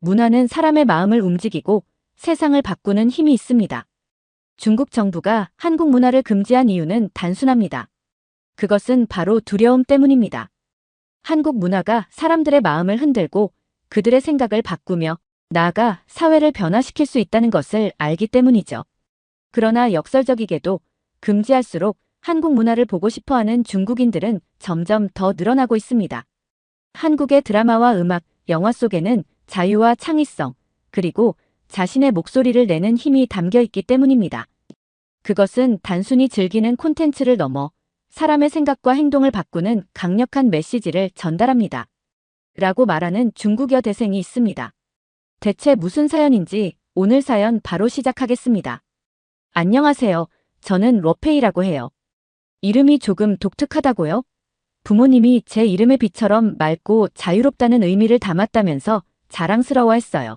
문화는 사람의 마음을 움직이고 세상을 바꾸는 힘이 있습니다. 중국 정부가 한국 문화를 금지한 이유는 단순합니다. 그것은 바로 두려움 때문입니다. 한국 문화가 사람들의 마음을 흔들고 그들의 생각을 바꾸며 나아가 사회를 변화시킬 수 있다는 것을 알기 때문이죠. 그러나 역설적이게도 금지할수록 한국 문화를 보고 싶어하는 중국인들은 점점 더 늘어나고 있습니다. 한국의 드라마와 음악, 영화 속에는 자유와 창의성, 그리고 자신의 목소리를 내는 힘이 담겨 있기 때문입니다. 그것은 단순히 즐기는 콘텐츠를 넘어 사람의 생각과 행동을 바꾸는 강력한 메시지를 전달합니다. 라고 말하는 중국어 대생이 있습니다. 대체 무슨 사연인지 오늘 사연 바로 시작하겠습니다. 안녕하세요. 저는 러페이라고 해요. 이름이 조금 독특하다고요? 부모님이 제 이름의 비처럼 맑고 자유롭다는 의미를 담았다면서 자랑스러워했어요.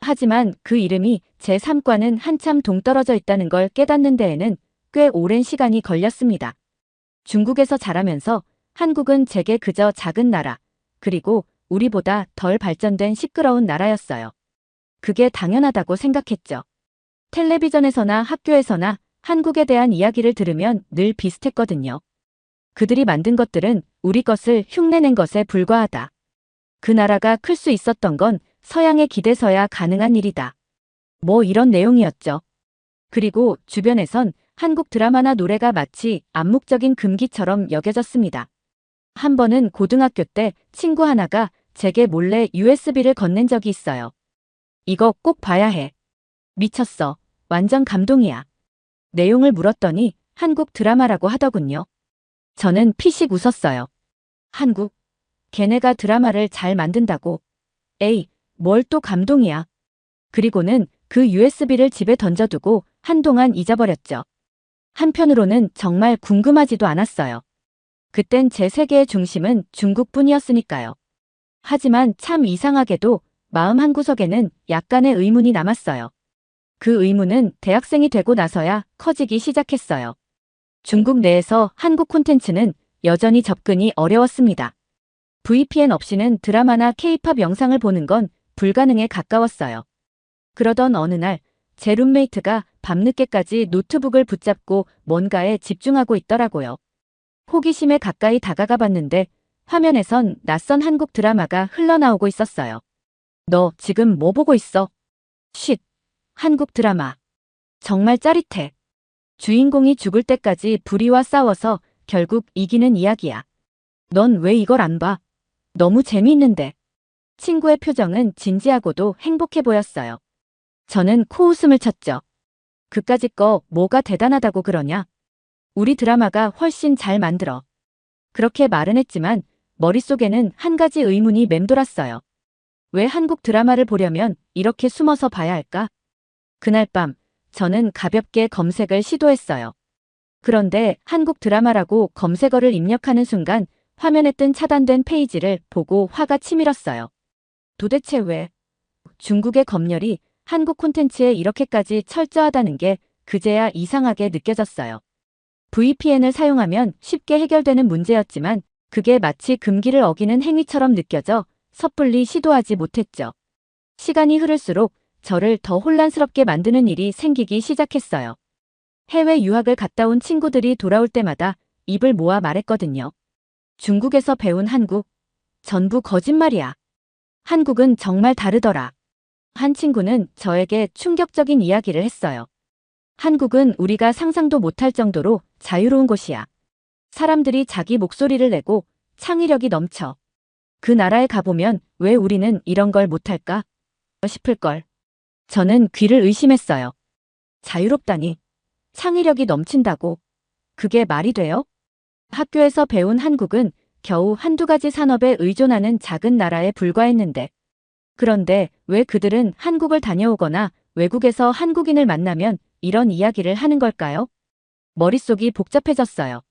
하지만 그 이름이 제 삶과는 한참 동떨어져 있다는 걸 깨닫는 데에는 꽤 오랜 시간이 걸렸습니다. 중국에서 자라면서 한국은 제게 그저 작은 나라, 그리고 우리보다 덜 발전된 시끄러운 나라였어요. 그게 당연하다고 생각했죠. 텔레비전에서나 학교에서나 한국에 대한 이야기를 들으면 늘 비슷했거든요. 그들이 만든 것들은 우리 것을 흉내낸 것에 불과하다. 그 나라가 클 수 있었던 건 서양에 기대서야 가능한 일이다. 뭐 이런 내용이었죠. 그리고 주변에선 한국 드라마나 노래가 마치 암묵적인 금기처럼 여겨졌습니다. 한 번은 고등학교 때 친구 하나가 제게 몰래 USB를 건넨 적이 있어요. 이거 꼭 봐야 해. 미쳤어. 완전 감동이야. 내용을 물었더니 한국 드라마라고 하더군요. 저는 피식 웃었어요. 한국? 걔네가 드라마를 잘 만든다고. 에이, 뭘 또 감동이야. 그리고는 그 USB를 집에 던져두고 한동안 잊어버렸죠. 한편으로는 정말 궁금하지도 않았어요. 그땐 제 세계의 중심은 중국뿐이었으니까요. 하지만 참 이상하게도 마음 한구석에는 약간의 의문이 남았어요. 그 의문은 대학생이 되고 나서야 커지기 시작했어요. 중국 내에서 한국 콘텐츠는 여전히 접근이 어려웠습니다. VPN 없이는 드라마나 K-팝 영상을 보는 건 불가능에 가까웠어요. 그러던 어느 날 제 룸메이트가 밤늦게까지 노트북을 붙잡고 뭔가에 집중하고 있더라고요. 호기심에 가까이 다가가 봤는데 화면에선 낯선 한국 드라마가 흘러나오고 있었어요. 너 지금 뭐 보고 있어? 쉿. 한국 드라마. 정말 짜릿해. 주인공이 죽을 때까지 불의와 싸워서 결국 이기는 이야기야. 넌 왜 이걸 안 봐? 너무 재미있는데. 친구의 표정은 진지하고도 행복해 보였어요. 저는 코웃음을 쳤죠. 그까짓 거 뭐가 대단하다고 그러냐? 우리 드라마가 훨씬 잘 만들어. 그렇게 말은 했지만 머릿속에는 한 가지 의문이 맴돌았어요. 왜 한국 드라마를 보려면 이렇게 숨어서 봐야 할까? 그날 밤 저는 가볍게 검색을 시도했어요. 그런데 한국 드라마라고 검색어를 입력하는 순간 화면에 뜬 차단된 페이지를 보고 화가 치밀었어요. 도대체 왜? 중국의 검열이 한국 콘텐츠에 이렇게까지 철저하다는 게 그제야 이상하게 느껴졌어요. VPN을 사용하면 쉽게 해결되는 문제였지만 그게 마치 금기를 어기는 행위처럼 느껴져 섣불리 시도하지 못했죠. 시간이 흐를수록 저를 더 혼란스럽게 만드는 일이 생기기 시작했어요. 해외 유학을 갔다 온 친구들이 돌아올 때마다 입을 모아 말했거든요. 중국에서 배운 한국, 전부 거짓말이야. 한국은 정말 다르더라. 한 친구는 저에게 충격적인 이야기를 했어요. 한국은 우리가 상상도 못할 정도로 자유로운 곳이야. 사람들이 자기 목소리를 내고 창의력이 넘쳐. 그 나라에 가보면 왜 우리는 이런 걸 못할까? 싶을걸. 저는 귀를 의심했어요. 자유롭다니. 창의력이 넘친다고. 그게 말이 돼요? 학교에서 배운 한국은 겨우 한두 가지 산업에 의존하는 작은 나라에 불과했는데. 그런데 왜 그들은 한국을 다녀오거나 외국에서 한국인을 만나면 이런 이야기를 하는 걸까요? 머릿속이 복잡해졌어요.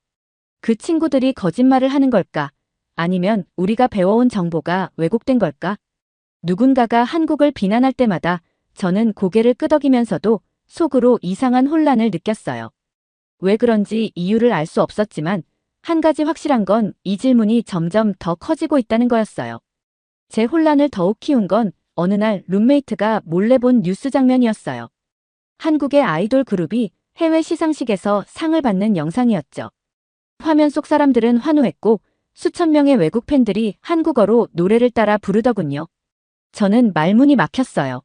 그 친구들이 거짓말을 하는 걸까? 아니면 우리가 배워온 정보가 왜곡된 걸까? 누군가가 한국을 비난할 때마다 저는 고개를 끄덕이면서도 속으로 이상한 혼란을 느꼈어요. 왜 그런지 이유를 알 수 없었지만 한 가지 확실한 건 이 질문이 점점 더 커지고 있다는 거였어요. 제 혼란을 더욱 키운 건 어느 날 룸메이트가 몰래 본 뉴스 장면이었어요. 한국의 아이돌 그룹이 해외 시상식에서 상을 받는 영상이었죠. 화면 속 사람들은 환호했고 수천 명의 외국 팬들이 한국어로 노래를 따라 부르더군요. 저는 말문이 막혔어요.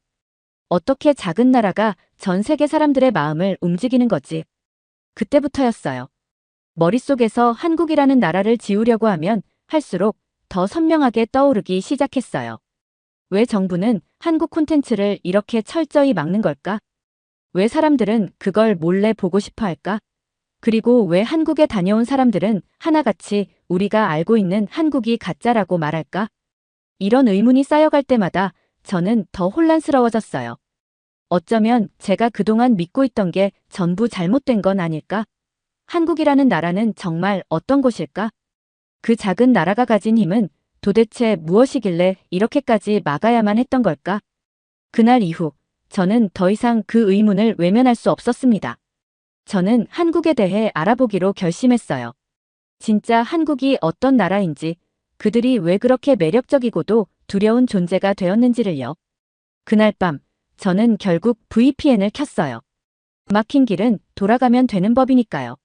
어떻게 작은 나라가 전 세계 사람들의 마음을 움직이는 거지? 그때부터였어요. 머릿속에서 한국이라는 나라를 지우려고 하면 할수록 더 선명하게 떠오르기 시작했어요. 왜 정부는 한국 콘텐츠를 이렇게 철저히 막는 걸까? 왜 사람들은 그걸 몰래 보고 싶어 할까? 그리고 왜 한국에 다녀온 사람들은 하나같이 우리가 알고 있는 한국이 가짜라고 말할까? 이런 의문이 쌓여갈 때마다 저는 더 혼란스러워졌어요. 어쩌면 제가 그동안 믿고 있던 게 전부 잘못된 건 아닐까? 한국이라는 나라는 정말 어떤 곳일까? 그 작은 나라가 가진 힘은 도대체 무엇이길래 이렇게까지 막아야만 했던 걸까? 그날 이후 저는 더 이상 그 의문을 외면할 수 없었습니다. 저는 한국에 대해 알아보기로 결심했어요. 진짜 한국이 어떤 나라인지, 그들이 왜 그렇게 매력적이고도 두려운 존재가 되었는지를요. 그날 밤 저는 결국 VPN을 켰어요. 막힌 길은 돌아가면 되는 법이니까요.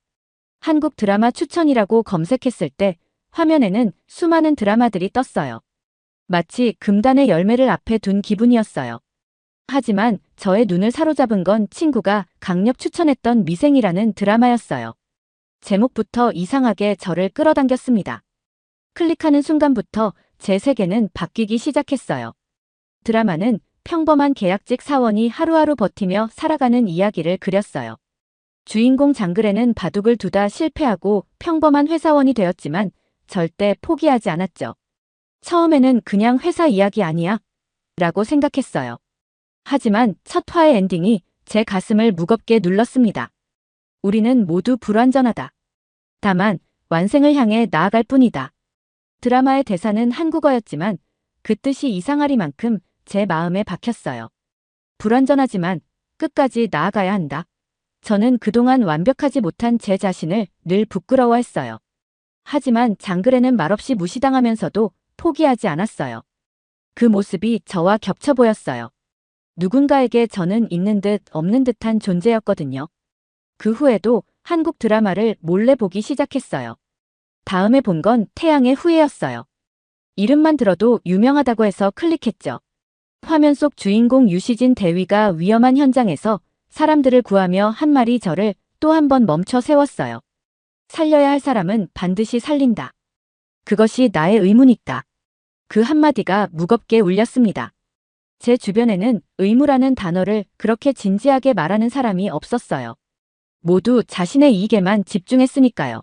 한국 드라마 추천이라고 검색했을 때 화면에는 수많은 드라마들이 떴어요. 마치 금단의 열매를 앞에 둔 기분이었어요. 하지만 저의 눈을 사로잡은 건 친구가 강력 추천했던 미생이라는 드라마였어요. 제목부터 이상하게 저를 끌어당겼습니다. 클릭하는 순간부터 제 세계는 바뀌기 시작했어요. 드라마는 평범한 계약직 사원이 하루하루 버티며 살아가는 이야기를 그렸어요. 주인공 장글에는 바둑을 두다 실패하고 평범한 회사원이 되었지만 절대 포기하지 않았죠. 처음에는 그냥 회사 이야기 아니야? 라고 생각했어요. 하지만 첫 화의 엔딩이 제 가슴을 무겁게 눌렀습니다. 우리는 모두 불완전하다. 다만 완생을 향해 나아갈 뿐이다. 드라마의 대사는 한국어였지만 그 뜻이 이상하리만큼 제 마음에 박혔어요. 불완전하지만 끝까지 나아가야 한다. 저는 그동안 완벽하지 못한 제 자신을 늘 부끄러워했어요. 하지만 장글에는 말없이 무시당하면서도 포기하지 않았어요. 그 모습이 저와 겹쳐 보였어요. 누군가에게 저는 있는 듯 없는 듯한 존재였거든요. 그 후에도 한국 드라마를 몰래 보기 시작했어요. 다음에 본 건 태양의 후예였어요. 이름만 들어도 유명하다고 해서 클릭했죠. 화면 속 주인공 유시진 대위가 위험한 현장에서 사람들을 구하며 한 말이 저를 또 한 번 멈춰 세웠어요. 살려야 할 사람은 반드시 살린다. 그것이 나의 의무니까. 그 한마디가 무겁게 울렸습니다. 제 주변에는 의무라는 단어를 그렇게 진지하게 말하는 사람이 없었어요. 모두 자신의 이익에만 집중했으니까요.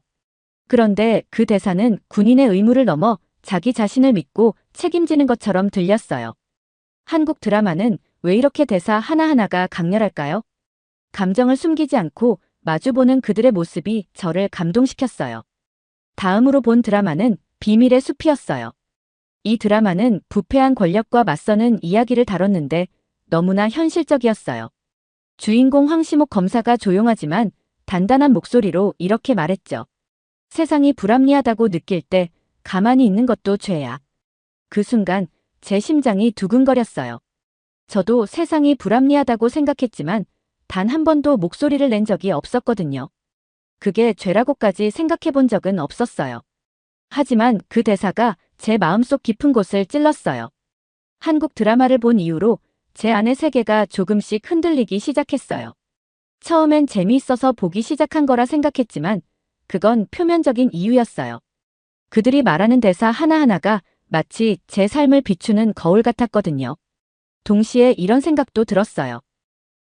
그런데 그 대사는 군인의 의무를 넘어 자기 자신을 믿고 책임지는 것처럼 들렸어요. 한국 드라마는 왜 이렇게 대사 하나하나가 강렬할까요? 감정을 숨기지 않고 마주보는 그들의 모습이 저를 감동시켰어요. 다음으로 본 드라마는 비밀의 숲이었어요. 이 드라마는 부패한 권력과 맞서는 이야기를 다뤘는데 너무나 현실적이었어요. 주인공 황시목 검사가 조용하지만 단단한 목소리로 이렇게 말했죠. 세상이 불합리하다고 느낄 때 가만히 있는 것도 죄야. 그 순간 제 심장이 두근거렸어요. 저도 세상이 불합리하다고 생각했지만 단 한 번도 목소리를 낸 적이 없었거든요. 그게 죄라고까지 생각해 본 적은 없었어요. 하지만 그 대사가 제 마음속 깊은 곳을 찔렀어요. 한국 드라마를 본 이후로 제 안의 세계가 조금씩 흔들리기 시작했어요. 처음엔 재미있어서 보기 시작한 거라 생각했지만 그건 표면적인 이유였어요. 그들이 말하는 대사 하나하나가 마치 제 삶을 비추는 거울 같았거든요. 동시에 이런 생각도 들었어요.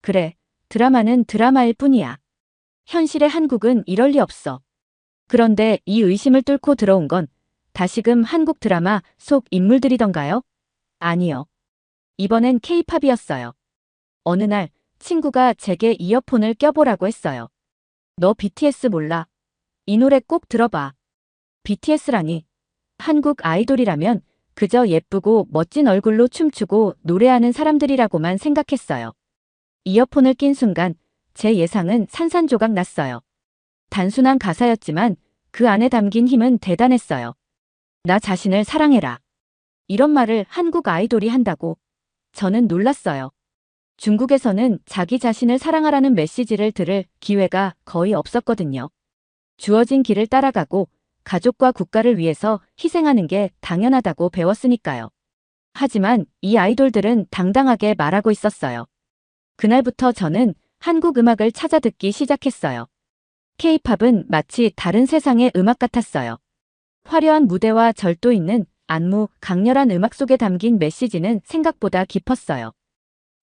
그래, 드라마는 드라마일 뿐이야. 현실의 한국은 이럴 리 없어. 그런데 이 의심을 뚫고 들어온 건 다시금 한국 드라마 속 인물들이던가요? 아니요. 이번엔 K-팝이었어요. 어느 날 친구가 제게 이어폰을 껴보라고 했어요. 너 BTS 몰라? 이 노래 꼭 들어봐. BTS라니. 한국 아이돌이라면 그저 예쁘고 멋진 얼굴로 춤추고 노래하는 사람들이라고만 생각했어요. 이어폰을 낀 순간 제 예상은 산산조각 났어요. 단순한 가사였지만 그 안에 담긴 힘은 대단했어요. 나 자신을 사랑해라. 이런 말을 한국 아이돌이 한다고. 저는 놀랐어요. 중국에서는 자기 자신을 사랑하라는 메시지를 들을 기회가 거의 없었거든요. 주어진 길을 따라가고 가족과 국가를 위해서 희생하는 게 당연하다고 배웠으니까요. 하지만 이 아이돌들은 당당하게 말하고 있었어요. 그날부터 저는 한국 음악을 찾아 듣기 시작했어요. K-팝은 마치 다른 세상의 음악 같았어요. 화려한 무대와 절도 있는 안무, 강렬한 음악 속에 담긴 메시지는 생각보다 깊었어요.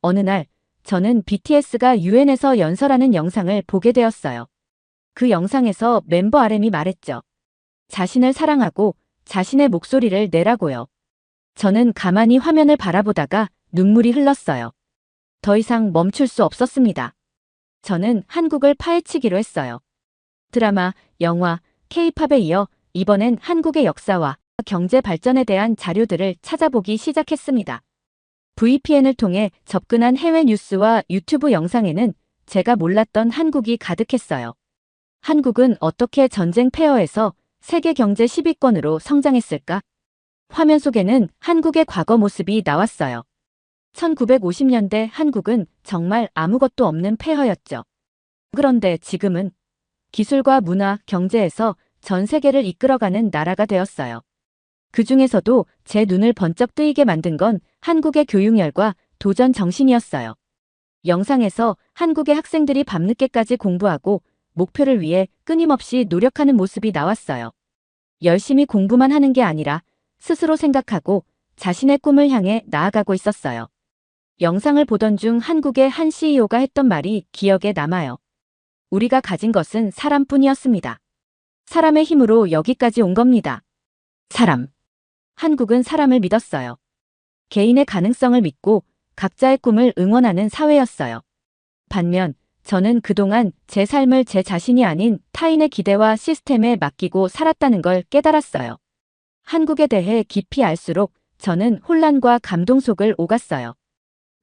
어느 날, 저는 BTS가 UN에서 연설하는 영상을 보게 되었어요. 그 영상에서 멤버 RM이 말했죠. 자신을 사랑하고 자신의 목소리를 내라고요. 저는 가만히 화면을 바라보다가 눈물이 흘렀어요. 더 이상 멈출 수 없었습니다. 저는 한국을 파헤치기로 했어요. 드라마, 영화, K-팝에 이어 이번엔 한국의 역사와 경제 발전에 대한 자료들을 찾아보기 시작했습니다. VPN을 통해 접근한 해외 뉴스와 유튜브 영상에는 제가 몰랐던 한국이 가득했어요. 한국은 어떻게 전쟁 폐허에서 세계 경제 10위권으로 성장했을까? 화면 속에는 한국의 과거 모습이 나왔어요. 1950년대 한국은 정말 아무것도 없는 폐허였죠. 그런데 지금은 기술과 문화, 경제에서 전 세계를 이끌어가는 나라가 되었어요. 그 중에서도 제 눈을 번쩍 뜨이게 만든 건 한국의 교육열과 도전 정신이었어요. 영상에서 한국의 학생들이 밤늦게까지 공부하고 목표를 위해 끊임없이 노력하는 모습이 나왔어요. 열심히 공부만 하는 게 아니라 스스로 생각하고 자신의 꿈을 향해 나아가고 있었어요. 영상을 보던 중 한국의 한 CEO가 했던 말이 기억에 남아요. 우리가 가진 것은 사람뿐이었습니다. 사람의 힘으로 여기까지 온 겁니다. 사람. 한국은 사람을 믿었어요. 개인의 가능성을 믿고 각자의 꿈을 응원하는 사회였어요. 반면 저는 그동안 제 삶을 제 자신이 아닌 타인의 기대와 시스템에 맡기고 살았다는 걸 깨달았어요. 한국에 대해 깊이 알수록 저는 혼란과 감동 속을 오갔어요.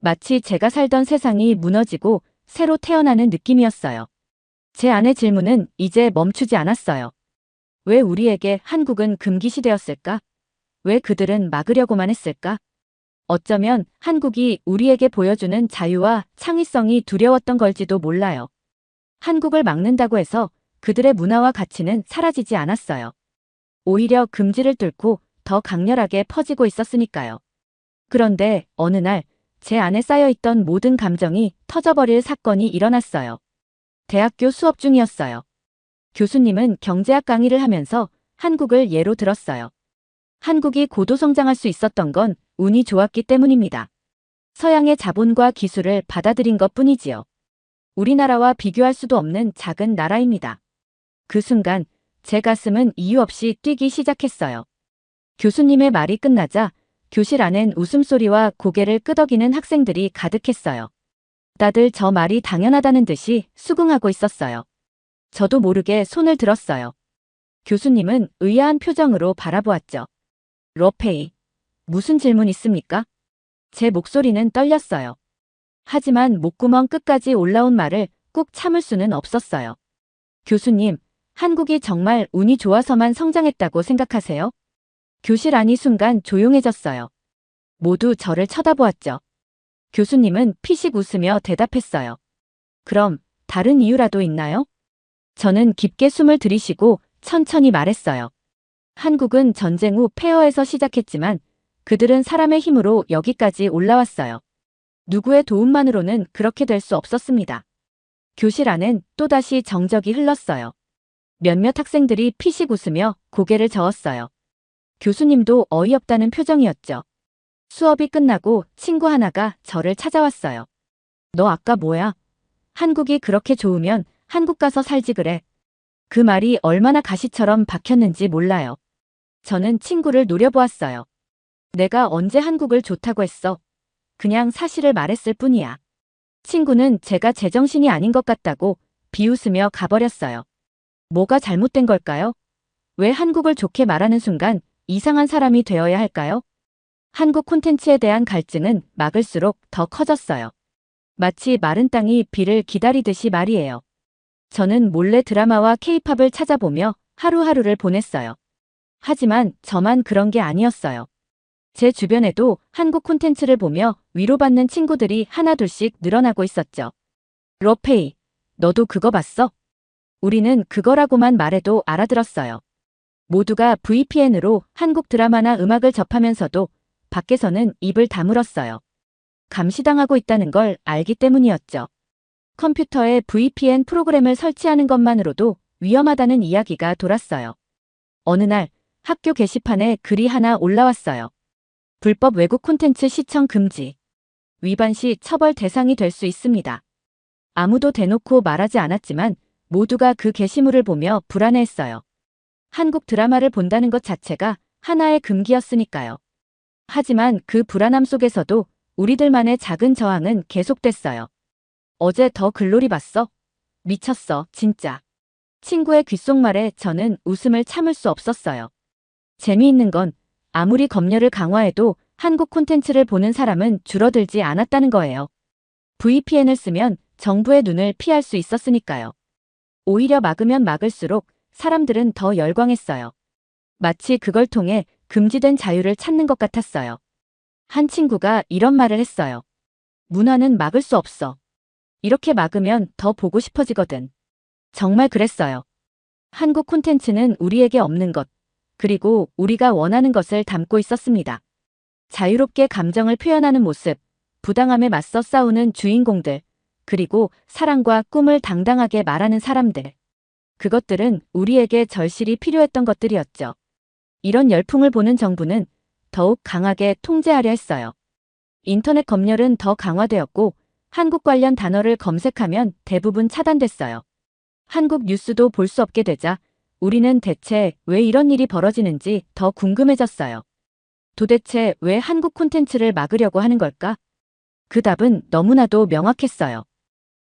마치 제가 살던 세상이 무너지고 새로 태어나는 느낌이었어요. 제 안의 질문은 이제 멈추지 않았어요. 왜 우리에게 한국은 금기시되었을까? 왜 그들은 막으려고만 했을까? 어쩌면 한국이 우리에게 보여주는 자유와 창의성이 두려웠던 걸지도 몰라요. 한국을 막는다고 해서 그들의 문화와 가치는 사라지지 않았어요. 오히려 금지를 뚫고 더 강렬하게 퍼지고 있었으니까요. 그런데 어느 날 제 안에 쌓여있던 모든 감정이 터져버릴 사건이 일어났어요. 대학교 수업 중이었어요. 교수님은 경제학 강의를 하면서 한국을 예로 들었어요. 한국이 고도 성장할 수 있었던 건 운이 좋았기 때문입니다. 서양의 자본과 기술을 받아들인 것뿐이지요. 우리나라와 비교할 수도 없는 작은 나라입니다. 그 순간 제 가슴은 이유 없이 뛰기 시작했어요. 교수님의 말이 끝나자 교실 안엔 웃음소리와 고개를 끄덕이는 학생들이 가득했어요. 다들 저 말이 당연하다는 듯이 수긍하고 있었어요. 저도 모르게 손을 들었어요. 교수님은 의아한 표정으로 바라보았죠. 러페이, 무슨 질문 있습니까? 제 목소리는 떨렸어요. 하지만 목구멍 끝까지 올라온 말을 꾹 참을 수는 없었어요. 교수님, 한국이 정말 운이 좋아서만 성장했다고 생각하세요? 교실 안이 순간 조용해졌어요. 모두 저를 쳐다보았죠. 교수님은 피식 웃으며 대답했어요. 그럼 다른 이유라도 있나요? 저는 깊게 숨을 들이쉬고 천천히 말했어요. 한국은 전쟁 후 폐허에서 시작했지만 그들은 사람의 힘으로 여기까지 올라왔어요. 누구의 도움만으로는 그렇게 될 수 없었습니다. 교실 안엔 또다시 정적이 흘렀어요. 몇몇 학생들이 피식 웃으며 고개를 저었어요. 교수님도 어이없다는 표정이었죠. 수업이 끝나고 친구 하나가 저를 찾아왔어요. 너 아까 뭐야? 한국이 그렇게 좋으면 한국 가서 살지 그래. 그 말이 얼마나 가시처럼 박혔는지 몰라요. 저는 친구를 노려보았어요. 내가 언제 한국을 좋다고 했어? 그냥 사실을 말했을 뿐이야. 친구는 제가 제정신이 아닌 것 같다고 비웃으며 가버렸어요. 뭐가 잘못된 걸까요? 왜 한국을 좋게 말하는 순간 이상한 사람이 되어야 할까요? 한국 콘텐츠에 대한 갈증은 막을수록 더 커졌어요. 마치 마른 땅이 비를 기다리듯이 말이에요. 저는 몰래 드라마와 케이팝을 찾아보며 하루하루를 보냈어요. 하지만 저만 그런 게 아니었어요. 제 주변에도 한국 콘텐츠를 보며 위로받는 친구들이 하나둘씩 늘어나고 있었죠. 러페이, 너도 그거 봤어? 우리는 그거라고만 말해도 알아들었어요. 모두가 VPN으로 한국 드라마나 음악을 접하면서도 밖에서는 입을 다물었어요. 감시당하고 있다는 걸 알기 때문이었죠. 컴퓨터에 VPN 프로그램을 설치하는 것만으로도 위험하다는 이야기가 돌았어요. 어느 날 학교 게시판에 글이 하나 올라왔어요. 불법 외국 콘텐츠 시청 금지. 위반 시 처벌 대상이 될 수 있습니다. 아무도 대놓고 말하지 않았지만 모두가 그 게시물을 보며 불안해했어요. 한국 드라마를 본다는 것 자체가 하나의 금기였으니까요. 하지만 그 불안함 속에서도 우리들만의 작은 저항은 계속됐어요. 어제 더 글로리 봤어? 미쳤어, 진짜. 친구의 귓속말에 저는 웃음을 참을 수 없었어요. 재미있는 건 아무리 검열을 강화해도 한국 콘텐츠를 보는 사람은 줄어들지 않았다는 거예요. VPN을 쓰면 정부의 눈을 피할 수 있었으니까요. 오히려 막으면 막을수록 사람들은 더 열광했어요. 마치 그걸 통해 금지된 자유를 찾는 것 같았어요. 한 친구가 이런 말을 했어요. 문화는 막을 수 없어. 이렇게 막으면 더 보고 싶어지거든. 정말 그랬어요. 한국 콘텐츠는 우리에게 없는 것, 그리고 우리가 원하는 것을 담고 있었습니다. 자유롭게 감정을 표현하는 모습, 부당함에 맞서 싸우는 주인공들, 그리고 사랑과 꿈을 당당하게 말하는 사람들. 그것들은 우리에게 절실히 필요했던 것들이었죠. 이런 열풍을 보는 정부는 더욱 강하게 통제하려 했어요. 인터넷 검열은 더 강화되었고 한국 관련 단어를 검색하면 대부분 차단됐어요. 한국 뉴스도 볼 수 없게 되자 우리는 대체 왜 이런 일이 벌어지는지 더 궁금해졌어요. 도대체 왜 한국 콘텐츠를 막으려고 하는 걸까? 그 답은 너무나도 명확했어요.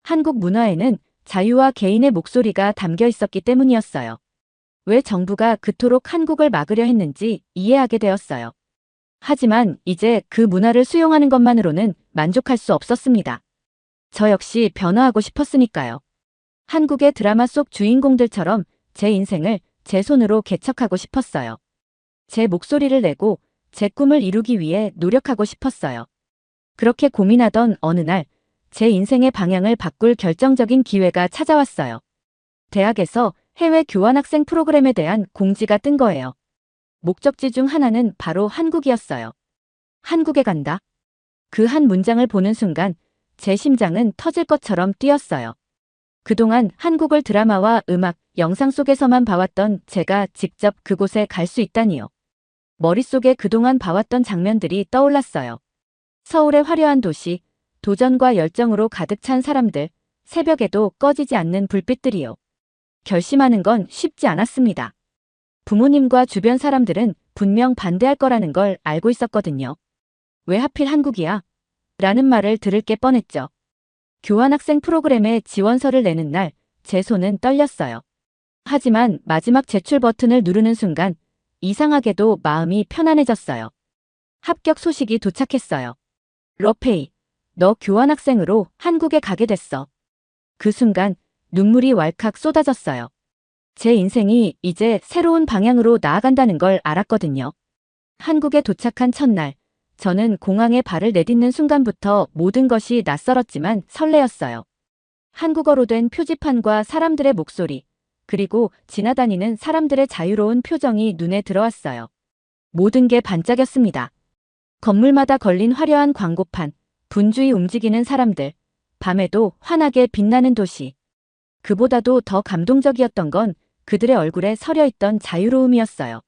한국 문화에는 자유와 개인의 목소리가 담겨 있었기 때문이었어요. 왜 정부가 그토록 한국을 막으려 했는지 이해하게 되었어요. 하지만 이제 그 문화를 수용하는 것만으로는 만족할 수 없었습니다. 저 역시 변화하고 싶었으니까요. 한국의 드라마 속 주인공들처럼 제 인생을 제 손으로 개척하고 싶었어요. 제 목소리를 내고 제 꿈을 이루기 위해 노력하고 싶었어요. 그렇게 고민하던 어느 날, 제 인생의 방향을 바꿀 결정적인 기회가 찾아왔어요. 대학에서 해외 교환학생 프로그램에 대한 공지가 뜬 거예요. 목적지 중 하나는 바로 한국이었어요. 한국에 간다. 그 한 문장을 보는 순간 제 심장은 터질 것처럼 뛰었어요. 그동안 한국을 드라마와 음악, 영상 속에서만 봐왔던 제가 직접 그곳에 갈 수 있다니요. 머릿속에 그동안 봐왔던 장면들이 떠올랐어요. 서울의 화려한 도시, 도전과 열정으로 가득 찬 사람들, 새벽에도 꺼지지 않는 불빛들이요. 결심하는 건 쉽지 않았습니다. 부모님과 주변 사람들은 분명 반대할 거라는 걸 알고 있었거든요. 왜 하필 한국이야? 라는 말을 들을 게 뻔했죠. 교환학생 프로그램에 지원서를 내는 날, 제 손은 떨렸어요. 하지만 마지막 제출 버튼을 누르는 순간 이상하게도 마음이 편안해졌어요. 합격 소식이 도착했어요. 러페이, 너 교환학생으로 한국에 가게 됐어. 그 순간 눈물이 왈칵 쏟아졌어요. 제 인생이 이제 새로운 방향으로 나아간다는 걸 알았거든요. 한국에 도착한 첫날, 저는 공항에 발을 내딛는 순간부터 모든 것이 낯설었지만 설레었어요. 한국어로 된 표지판과 사람들의 목소리, 그리고 지나다니는 사람들의 자유로운 표정이 눈에 들어왔어요. 모든 게 반짝였습니다. 건물마다 걸린 화려한 광고판, 분주히 움직이는 사람들, 밤에도 환하게 빛나는 도시. 그보다도 더 감동적이었던 건 그들의 얼굴에 서려있던 자유로움이었어요.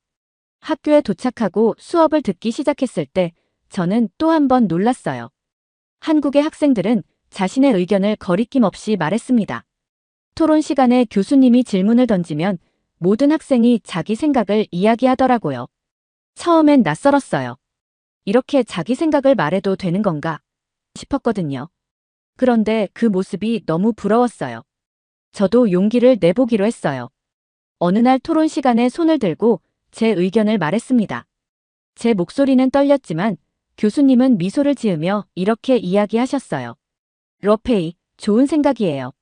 학교에 도착하고 수업을 듣기 시작했을 때 저는 또 한 번 놀랐어요. 한국의 학생들은 자신의 의견을 거리낌 없이 말했습니다. 토론 시간에 교수님이 질문을 던지면 모든 학생이 자기 생각을 이야기하더라고요. 처음엔 낯설었어요. 이렇게 자기 생각을 말해도 되는 건가 싶었거든요. 그런데 그 모습이 너무 부러웠어요. 저도 용기를 내보기로 했어요. 어느 날 토론 시간에 손을 들고 제 의견을 말했습니다. 제 목소리는 떨렸지만 교수님은 미소를 지으며 이렇게 이야기하셨어요. 러페이, 좋은 생각이에요.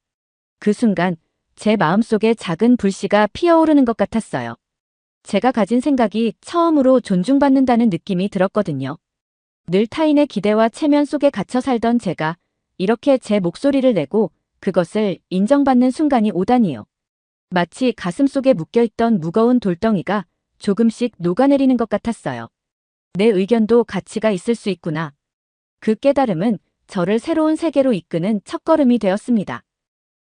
그 순간 제 마음속에 작은 불씨가 피어오르는 것 같았어요. 제가 가진 생각이 처음으로 존중받는다는 느낌이 들었거든요. 늘 타인의 기대와 체면 속에 갇혀 살던 제가 이렇게 제 목소리를 내고 그것을 인정받는 순간이 오다니요. 마치 가슴속에 묶여있던 무거운 돌덩이가 조금씩 녹아내리는 것 같았어요. 내 의견도 가치가 있을 수 있구나. 그 깨달음은 저를 새로운 세계로 이끄는 첫걸음이 되었습니다.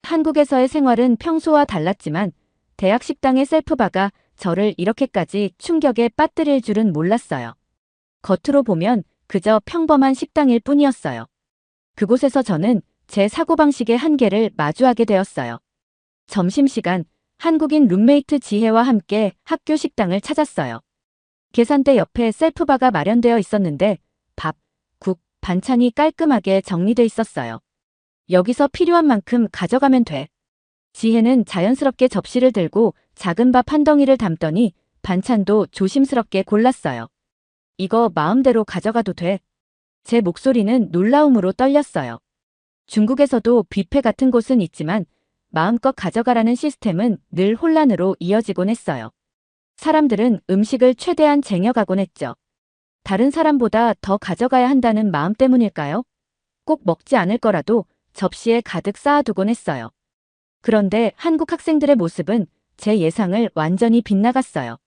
한국에서의 생활은 평소와 달랐지만 대학 식당의 셀프바가 저를 이렇게까지 충격에 빠뜨릴 줄은 몰랐어요. 겉으로 보면 그저 평범한 식당일 뿐이었어요. 그곳에서 저는 제 사고방식의 한계를 마주하게 되었어요. 점심시간, 한국인 룸메이트 지혜와 함께 학교 식당을 찾았어요. 계산대 옆에 셀프바가 마련되어 있었는데 밥, 국, 반찬이 깔끔하게 정리돼 있었어요. 여기서 필요한 만큼 가져가면 돼. 지혜는 자연스럽게 접시를 들고 작은 밥 한 덩이를 담더니 반찬도 조심스럽게 골랐어요. 이거 마음대로 가져가도 돼. 제 목소리는 놀라움으로 떨렸어요. 중국에서도 뷔페 같은 곳은 있지만 마음껏 가져가라는 시스템은 늘 혼란으로 이어지곤 했어요. 사람들은 음식을 최대한 쟁여가곤 했죠. 다른 사람보다 더 가져가야 한다는 마음 때문일까요? 꼭 먹지 않을 거라도 접시에 가득 쌓아두곤 했어요. 그런데 한국 학생들의 모습은 제 예상을 완전히 빗나갔어요.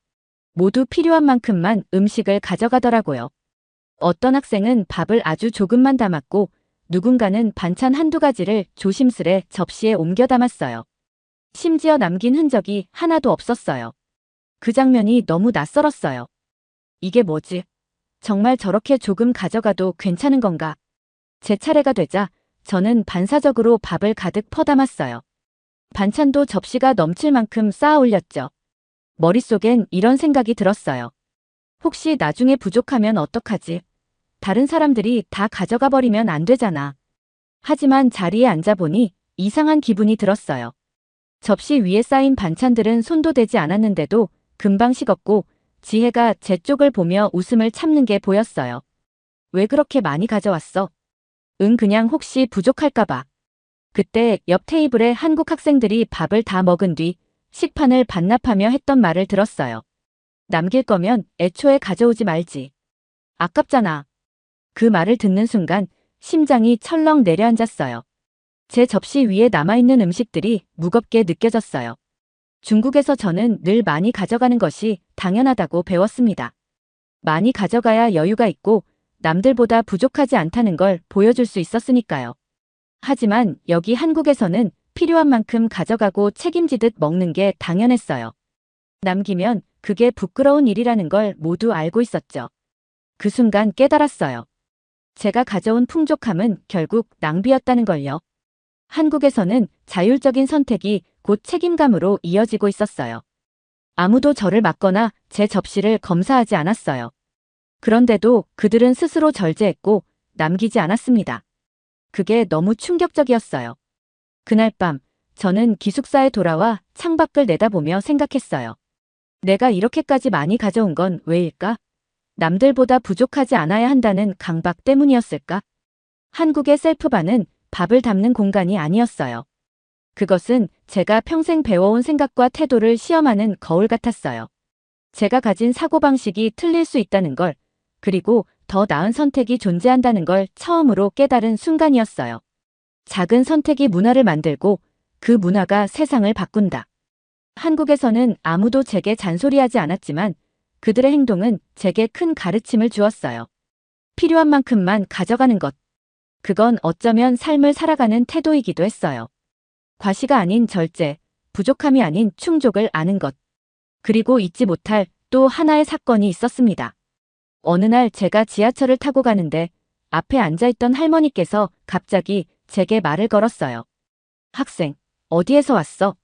모두 필요한 만큼만 음식을 가져가더라고요. 어떤 학생은 밥을 아주 조금만 담았고 누군가는 반찬 한두 가지를 조심스레 접시에 옮겨 담았어요. 심지어 남긴 흔적이 하나도 없었어요. 그 장면이 너무 낯설었어요. 이게 뭐지? 정말 저렇게 조금 가져가도 괜찮은 건가? 제 차례가 되자 저는 반사적으로 밥을 가득 퍼담았어요. 반찬도 접시가 넘칠 만큼 쌓아 올렸죠. 머릿속엔 이런 생각이 들었어요. 혹시 나중에 부족하면 어떡하지? 다른 사람들이 다 가져가 버리면 안 되잖아. 하지만 자리에 앉아보니 이상한 기분이 들었어요. 접시 위에 쌓인 반찬들은 손도 대지 않았는데도 금방 식었고 지혜가 제 쪽을 보며 웃음을 참는 게 보였어요. 왜 그렇게 많이 가져왔어? 그냥 혹시 부족할까봐. 그때 옆 테이블에 한국 학생들이 밥을 다 먹은 뒤 식판을 반납하며 했던 말을 들었어요. 남길 거면 애초에 가져오지 말지. 아깝잖아. 그 말을 듣는 순간 심장이 철렁 내려앉았어요. 제 접시 위에 남아있는 음식들이 무겁게 느껴졌어요. 중국에서 저는 늘 많이 가져가는 것이 당연하다고 배웠습니다. 많이 가져가야 여유가 있고 남들보다 부족하지 않다는 걸 보여줄 수 있었으니까요. 하지만 여기 한국에서는 필요한 만큼 가져가고 책임지듯 먹는 게 당연했어요. 남기면 그게 부끄러운 일이라는 걸 모두 알고 있었죠. 그 순간 깨달았어요. 제가 가져온 풍족함은 결국 낭비였다는 걸요. 한국에서는 자율적인 선택이 곧 책임감으로 이어지고 있었어요. 아무도 저를 막거나 제 접시를 검사하지 않았어요. 그런데도 그들은 스스로 절제했고 남기지 않았습니다. 그게 너무 충격적이었어요. 그날 밤 저는 기숙사에 돌아와 창밖을 내다보며 생각했어요. 내가 이렇게까지 많이 가져온 건 왜일까? 남들보다 부족하지 않아야 한다는 강박 때문이었을까? 한국의 셀프바는 밥을 담는 공간이 아니었어요. 그것은 제가 평생 배워온 생각과 태도를 시험하는 거울 같았어요. 제가 가진 사고방식이 틀릴 수 있다는 걸, 그리고 더 나은 선택이 존재한다는 걸 처음으로 깨달은 순간이었어요. 작은 선택이 문화를 만들고 그 문화가 세상을 바꾼다. 한국에서는 아무도 제게 잔소리하지 않았지만 그들의 행동은 제게 큰 가르침을 주었어요. 필요한 만큼만 가져가는 것. 그건 어쩌면 삶을 살아가는 태도이기도 했어요. 과시가 아닌 절제, 부족함이 아닌 충족을 아는 것. 그리고 잊지 못할 또 하나의 사건이 있었습니다. 어느 날 제가 지하철을 타고 가는데 앞에 앉아있던 할머니께서 갑자기 제게 말을 걸었어요. 학생, 어디에서 왔어?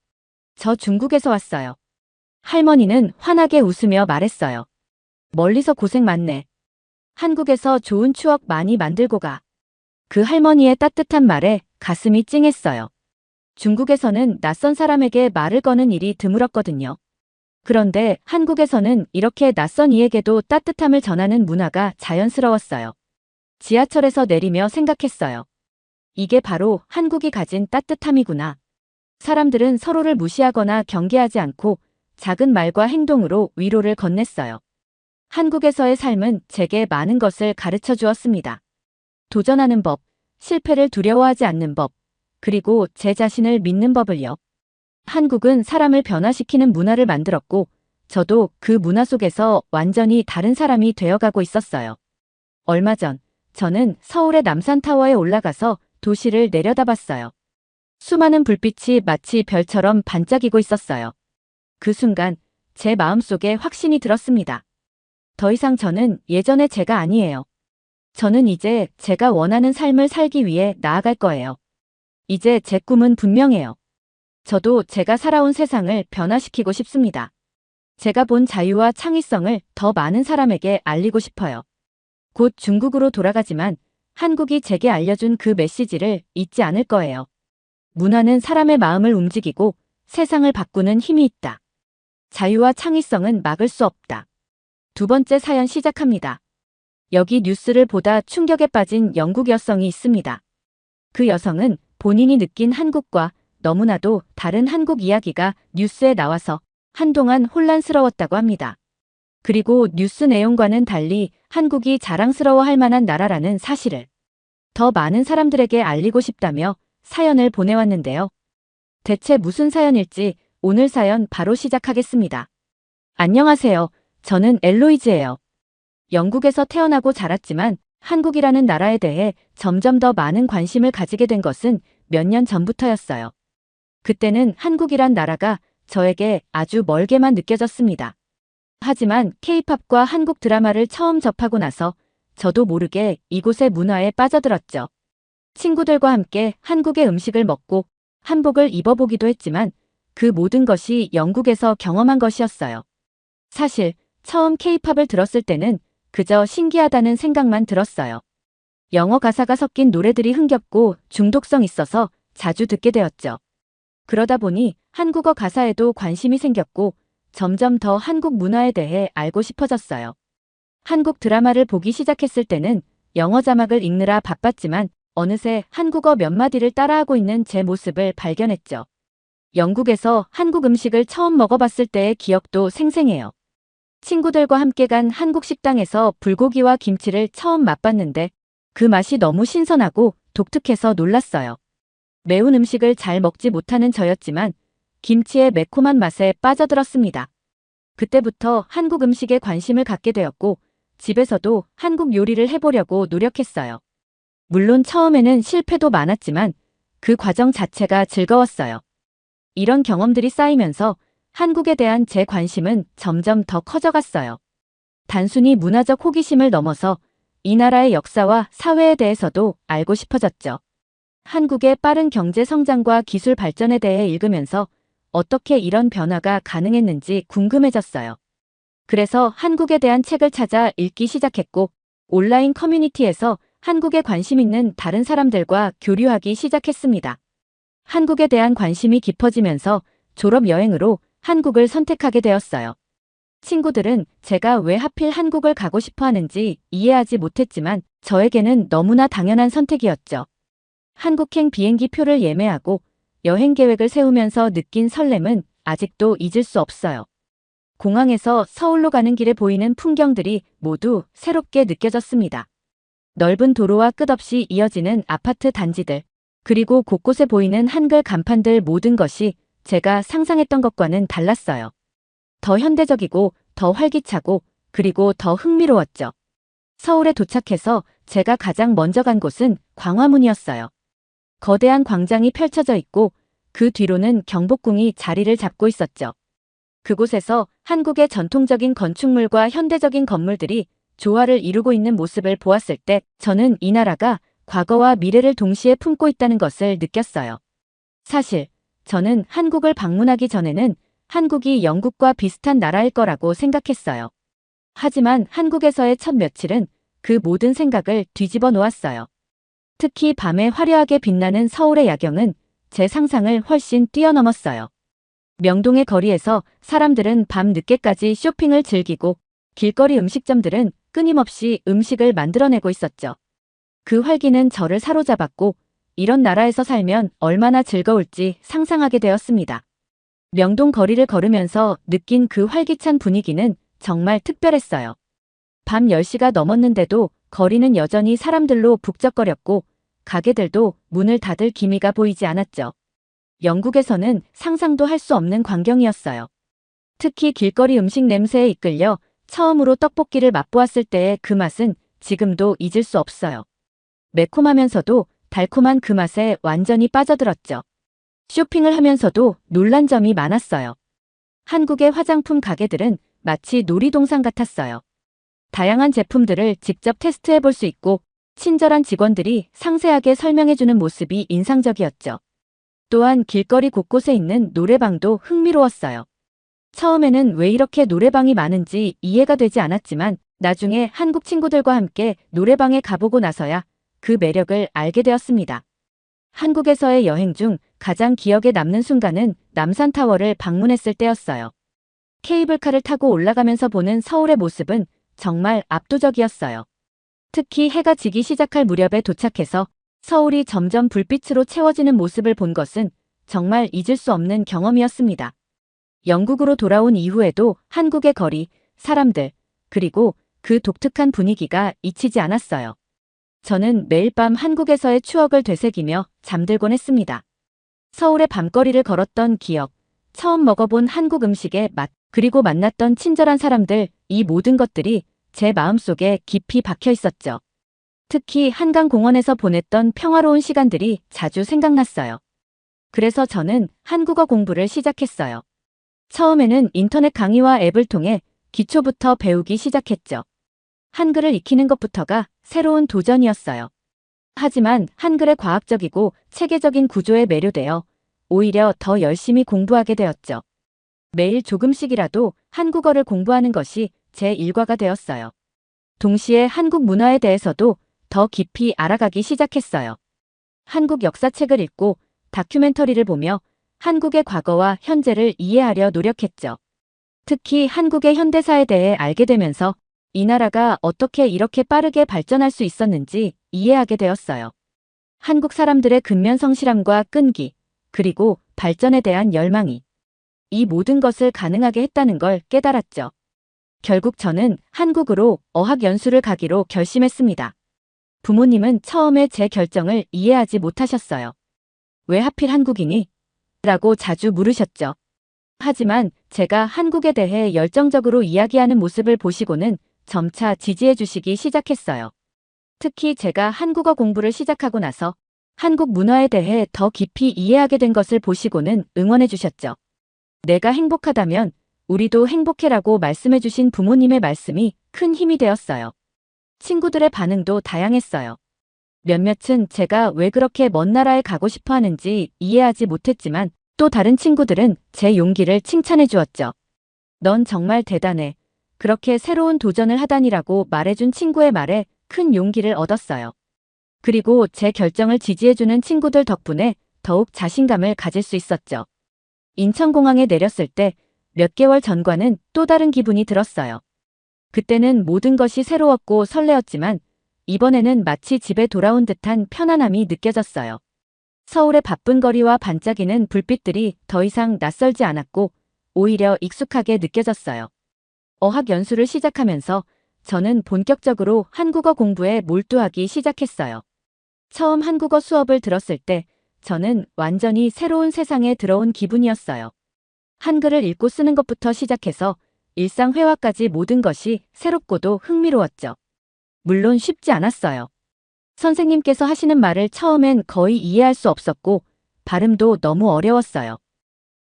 저 중국에서 왔어요. 할머니는 환하게 웃으며 말했어요. 멀리서 고생 많네. 한국에서 좋은 추억 많이 만들고 가. 그 할머니의 따뜻한 말에 가슴이 찡했어요. 중국에서는 낯선 사람에게 말을 거는 일이 드물었거든요. 그런데 한국에서는 이렇게 낯선 이에게도 따뜻함을 전하는 문화가 자연스러웠어요. 지하철에서 내리며 생각했어요. 이게 바로 한국이 가진 따뜻함이구나. 사람들은 서로를 무시하거나 경계하지 않고 작은 말과 행동으로 위로를 건넸어요. 한국에서의 삶은 제게 많은 것을 가르쳐 주었습니다. 도전하는 법, 실패를 두려워하지 않는 법, 그리고 제 자신을 믿는 법을요. 한국은 사람을 변화시키는 문화를 만들었고, 저도 그 문화 속에서 완전히 다른 사람이 되어가고 있었어요. 얼마 전, 저는 서울의 남산타워에 올라가서 도시를 내려다봤어요. 수많은 불빛이 마치 별처럼 반짝이고 있었어요. 그 순간, 제 마음속에 확신이 들었습니다. 더 이상 저는 예전의 제가 아니에요. 저는 이제 제가 원하는 삶을 살기 위해 나아갈 거예요. 이제 제 꿈은 분명해요. 저도 제가 살아온 세상을 변화시키고 싶습니다. 제가 본 자유와 창의성을 더 많은 사람에게 알리고 싶어요. 곧 중국으로 돌아가지만 한국이 제게 알려준 그 메시지를 잊지 않을 거예요. 문화는 사람의 마음을 움직이고 세상을 바꾸는 힘이 있다. 자유와 창의성은 막을 수 없다. 두 번째 사연 시작합니다. 여기 뉴스를 보다 충격에 빠진 영국 여성이 있습니다. 그 여성은 본인이 느낀 한국과 너무나도 다른 한국 이야기가 뉴스에 나와서 한동안 혼란스러웠다고 합니다. 그리고 뉴스 내용과는 달리 한국이 자랑스러워할 만한 나라라는 사실을 더 많은 사람들에게 알리고 싶다며 사연을 보내왔는데요. 대체 무슨 사연일지 오늘 사연 바로 시작하겠습니다. 안녕하세요. 저는 엘로이즈예요. 영국에서 태어나고 자랐지만 한국이라는 나라에 대해 점점 더 많은 관심을 가지게 된 것은 몇 년 전부터였어요. 그때는 한국이란 나라가 저에게 아주 멀게만 느껴졌습니다. 하지만 K-팝과 한국 드라마를 처음 접하고 나서 저도 모르게 이곳의 문화에 빠져들었죠. 친구들과 함께 한국의 음식을 먹고 한복을 입어보기도 했지만 그 모든 것이 영국에서 경험한 것이었어요. 사실 처음 K-팝을 들었을 때는 그저 신기하다는 생각만 들었어요. 영어 가사가 섞인 노래들이 흥겹고 중독성 있어서 자주 듣게 되었죠. 그러다 보니 한국어 가사에도 관심이 생겼고 점점 더 한국 문화에 대해 알고 싶어졌어요. 한국 드라마를 보기 시작했을 때는 영어 자막을 읽느라 바빴지만 어느새 한국어 몇 마디를 따라하고 있는 제 모습을 발견했죠. 영국에서 한국 음식을 처음 먹어봤을 때의 기억도 생생해요. 친구들과 함께 간 한국 식당에서 불고기와 김치를 처음 맛봤는데 그 맛이 너무 신선하고 독특해서 놀랐어요. 매운 음식을 잘 먹지 못하는 저였지만 김치의 매콤한 맛에 빠져들었습니다. 그때부터 한국 음식에 관심을 갖게 되었고 집에서도 한국 요리를 해보려고 노력했어요. 물론 처음에는 실패도 많았지만 그 과정 자체가 즐거웠어요. 이런 경험들이 쌓이면서 한국에 대한 제 관심은 점점 더 커져갔어요. 단순히 문화적 호기심을 넘어서 이 나라의 역사와 사회에 대해서도 알고 싶어졌죠. 한국의 빠른 경제 성장과 기술 발전에 대해 읽으면서 어떻게 이런 변화가 가능했는지 궁금해졌어요. 그래서 한국에 대한 책을 찾아 읽기 시작했고 온라인 커뮤니티에서 한국에 관심 있는 다른 사람들과 교류하기 시작했습니다. 한국에 대한 관심이 깊어지면서 졸업 여행으로 한국을 선택하게 되었어요. 친구들은 제가 왜 하필 한국을 가고 싶어 하는지 이해하지 못했지만 저에게는 너무나 당연한 선택이었죠. 한국행 비행기 표를 예매하고 여행 계획을 세우면서 느낀 설렘은 아직도 잊을 수 없어요. 공항에서 서울로 가는 길에 보이는 풍경들이 모두 새롭게 느껴졌습니다. 넓은 도로와 끝없이 이어지는 아파트 단지들, 그리고 곳곳에 보이는 한글 간판들 모든 것이 제가 상상했던 것과는 달랐어요. 더 현대적이고 더 활기차고 그리고 더 흥미로웠죠. 서울에 도착해서 제가 가장 먼저 간 곳은 광화문이었어요. 거대한 광장이 펼쳐져 있고 그 뒤로는 경복궁이 자리를 잡고 있었죠. 그곳에서 한국의 전통적인 건축물과 현대적인 건물들이 조화를 이루고 있는 모습을 보았을 때 저는 이 나라가 과거와 미래를 동시에 품고 있다는 것을 느꼈어요. 사실 저는 한국을 방문하기 전에는 한국이 영국과 비슷한 나라일 거라고 생각했어요. 하지만 한국에서의 첫 며칠은 그 모든 생각을 뒤집어 놓았어요. 특히 밤에 화려하게 빛나는 서울의 야경은 제 상상을 훨씬 뛰어넘었어요. 명동의 거리에서 사람들은 밤 늦게까지 쇼핑을 즐기고 길거리 음식점들은 끊임없이 음식을 만들어내고 있었죠. 그 활기는 저를 사로잡았고 이런 나라에서 살면 얼마나 즐거울지 상상하게 되었습니다. 명동 거리를 걸으면서 느낀 그 활기찬 분위기는 정말 특별했어요. 밤 10시가 넘었는데도 거리는 여전히 사람들로 북적거렸고 가게들도 문을 닫을 기미가 보이지 않았죠. 영국에서는 상상도 할 수 없는 광경이었어요. 특히 길거리 음식 냄새에 이끌려 처음으로 떡볶이를 맛보았을 때의 그 맛은 지금도 잊을 수 없어요. 매콤하면서도 달콤한 그 맛에 완전히 빠져들었죠. 쇼핑을 하면서도 놀란 점이 많았어요. 한국의 화장품 가게들은 마치 놀이동산 같았어요. 다양한 제품들을 직접 테스트해 볼 수 있고 친절한 직원들이 상세하게 설명해주는 모습이 인상적이었죠. 또한 길거리 곳곳에 있는 노래방도 흥미로웠어요. 처음에는 왜 이렇게 노래방이 많은지 이해가 되지 않았지만 나중에 한국 친구들과 함께 노래방에 가보고 나서야 그 매력을 알게 되었습니다. 한국에서의 여행 중 가장 기억에 남는 순간은 남산타워를 방문했을 때였어요. 케이블카를 타고 올라가면서 보는 서울의 모습은 정말 압도적이었어요. 특히 해가 지기 시작할 무렵에 도착해서 서울이 점점 불빛으로 채워지는 모습을 본 것은 정말 잊을 수 없는 경험이었습니다. 영국으로 돌아온 이후에도 한국의 거리, 사람들, 그리고 그 독특한 분위기가 잊히지 않았어요. 저는 매일 밤 한국에서의 추억을 되새기며 잠들곤 했습니다. 서울의 밤거리를 걸었던 기억, 처음 먹어본 한국 음식의 맛, 그리고 만났던 친절한 사람들, 이 모든 것들이 제 마음속에 깊이 박혀 있었죠. 특히 한강공원에서 보냈던 평화로운 시간들이 자주 생각났어요. 그래서 저는 한국어 공부를 시작했어요. 처음에는 인터넷 강의와 앱을 통해 기초부터 배우기 시작했죠. 한글을 익히는 것부터가 새로운 도전이었어요. 하지만 한글의 과학적이고 체계적인 구조에 매료되어 오히려 더 열심히 공부하게 되었죠. 매일 조금씩이라도 한국어를 공부하는 것이 제 일과가 되었어요. 동시에 한국 문화에 대해서도 더 깊이 알아가기 시작했어요. 한국 역사책을 읽고 다큐멘터리를 보며 한국의 과거와 현재를 이해하려 노력했죠. 특히 한국의 현대사에 대해 알게 되면서 이 나라가 어떻게 이렇게 빠르게 발전할 수 있었는지 이해하게 되었어요. 한국 사람들의 근면 성실함과 끈기, 그리고 발전에 대한 열망이 이 모든 것을 가능하게 했다는 걸 깨달았죠. 결국 저는 한국으로 어학연수를 가기로 결심했습니다. 부모님은 처음에 제 결정을 이해하지 못하셨어요. 왜 하필 한국이니? 라고 자주 물으셨죠. 하지만 제가 한국에 대해 열정적으로 이야기하는 모습을 보시고는 점차 지지해 주시기 시작했어요. 특히 제가 한국어 공부를 시작하고 나서 한국 문화에 대해 더 깊이 이해하게 된 것을 보시고는 응원해 주셨죠. 내가 행복하다면 우리도 행복해라고 말씀해 주신 부모님의 말씀이 큰 힘이 되었어요. 친구들의 반응도 다양했어요. 몇몇은 제가 왜 그렇게 먼 나라에 가고 싶어 하는지 이해하지 못했지만 또 다른 친구들은 제 용기를 칭찬해 주었죠. 넌 정말 대단해. 그렇게 새로운 도전을 하다니라고 말해준 친구의 말에 큰 용기를 얻었어요. 그리고 제 결정을 지지해주는 친구들 덕분에 더욱 자신감을 가질 수 있었죠. 인천공항에 내렸을 때 몇 개월 전과는 또 다른 기분이 들었어요. 그때는 모든 것이 새로웠고 설레었지만 이번에는 마치 집에 돌아온 듯한 편안함이 느껴졌어요. 서울의 바쁜 거리와 반짝이는 불빛들이 더 이상 낯설지 않았고 오히려 익숙하게 느껴졌어요. 어학 연수를 시작하면서 저는 본격적으로 한국어 공부에 몰두하기 시작했어요. 처음 한국어 수업을 들었을 때 저는 완전히 새로운 세상에 들어온 기분이었어요. 한글을 읽고 쓰는 것부터 시작해서 일상 회화까지 모든 것이 새롭고도 흥미로웠죠. 물론 쉽지 않았어요. 선생님께서 하시는 말을 처음엔 거의 이해할 수 없었고 발음도 너무 어려웠어요.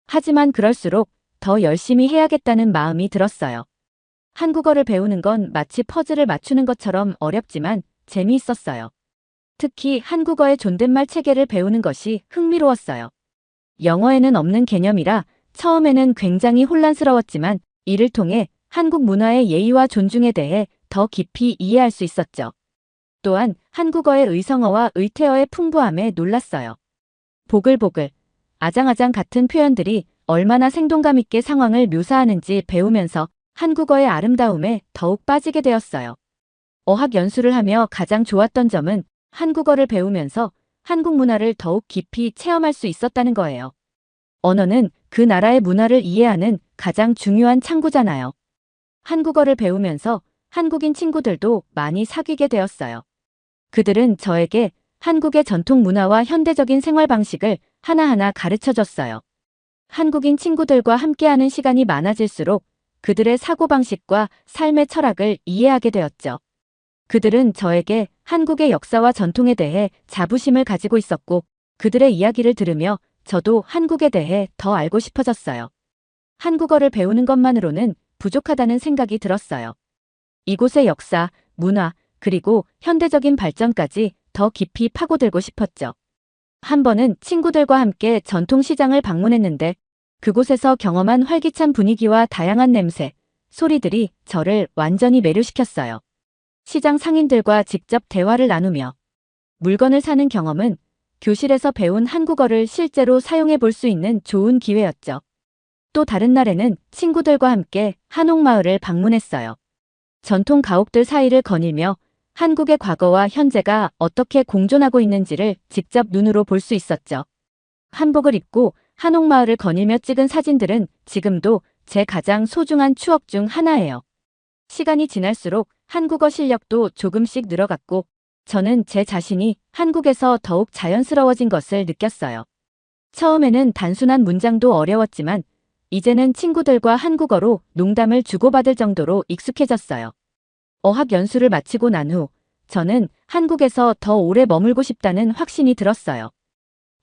하지만 그럴수록 더 열심히 해야겠다는 마음이 들었어요. 한국어를 배우는 건 마치 퍼즐을 맞추는 것처럼 어렵지만 재미있었어요. 특히 한국어의 존댓말 체계를 배우는 것이 흥미로웠어요. 영어에는 없는 개념이라 처음에는 굉장히 혼란스러웠지만 이를 통해 한국 문화의 예의와 존중에 대해 더 깊이 이해할 수 있었죠. 또한 한국어의 의성어와 의태어의 풍부함에 놀랐어요. 보글보글, 아장아장 같은 표현들이 얼마나 생동감 있게 상황을 묘사하는지 배우면서 한국어의 아름다움에 더욱 빠지게 되었어요. 어학 연수를 하며 가장 좋았던 점은 한국어를 배우면서 한국 문화를 더욱 깊이 체험할 수 있었다는 거예요. 언어는 그 나라의 문화를 이해하는 가장 중요한 창구잖아요. 한국어를 배우면서 한국인 친구들도 많이 사귀게 되었어요. 그들은 저에게 한국의 전통 문화와 현대적인 생활 방식을 하나하나 가르쳐 줬어요. 한국인 친구들과 함께하는 시간이 많아질수록 그들의 사고방식과 삶의 철학을 이해하게 되었죠. 그들은 저에게 한국의 역사와 전통에 대해 자부심을 가지고 있었고, 그들의 이야기를 들으며 저도 한국에 대해 더 알고 싶어졌어요. 한국어를 배우는 것만으로는 부족하다는 생각이 들었어요. 이곳의 역사, 문화, 그리고 현대적인 발전까지 더 깊이 파고들고 싶었죠. 한 번은 친구들과 함께 전통시장을 방문했는데 그곳에서 경험한 활기찬 분위기와 다양한 냄새, 소리들이 저를 완전히 매료시켰어요. 시장 상인들과 직접 대화를 나누며 물건을 사는 경험은 교실에서 배운 한국어를 실제로 사용해 볼 수 있는 좋은 기회였죠. 또 다른 날에는 친구들과 함께 한옥마을을 방문했어요. 전통 가옥들 사이를 거닐며 한국의 과거와 현재가 어떻게 공존하고 있는지를 직접 눈으로 볼 수 있었죠. 한복을 입고 한옥마을을 거닐며 찍은 사진들은 지금도 제 가장 소중한 추억 중 하나예요. 시간이 지날수록 한국어 실력도 조금씩 늘어갔고 저는 제 자신이 한국에서 더욱 자연스러워진 것을 느꼈어요. 처음에는 단순한 문장도 어려웠지만 이제는 친구들과 한국어로 농담을 주고받을 정도로 익숙해졌어요. 어학 연수를 마치고 난 후 저는 한국에서 더 오래 머물고 싶다는 확신이 들었어요.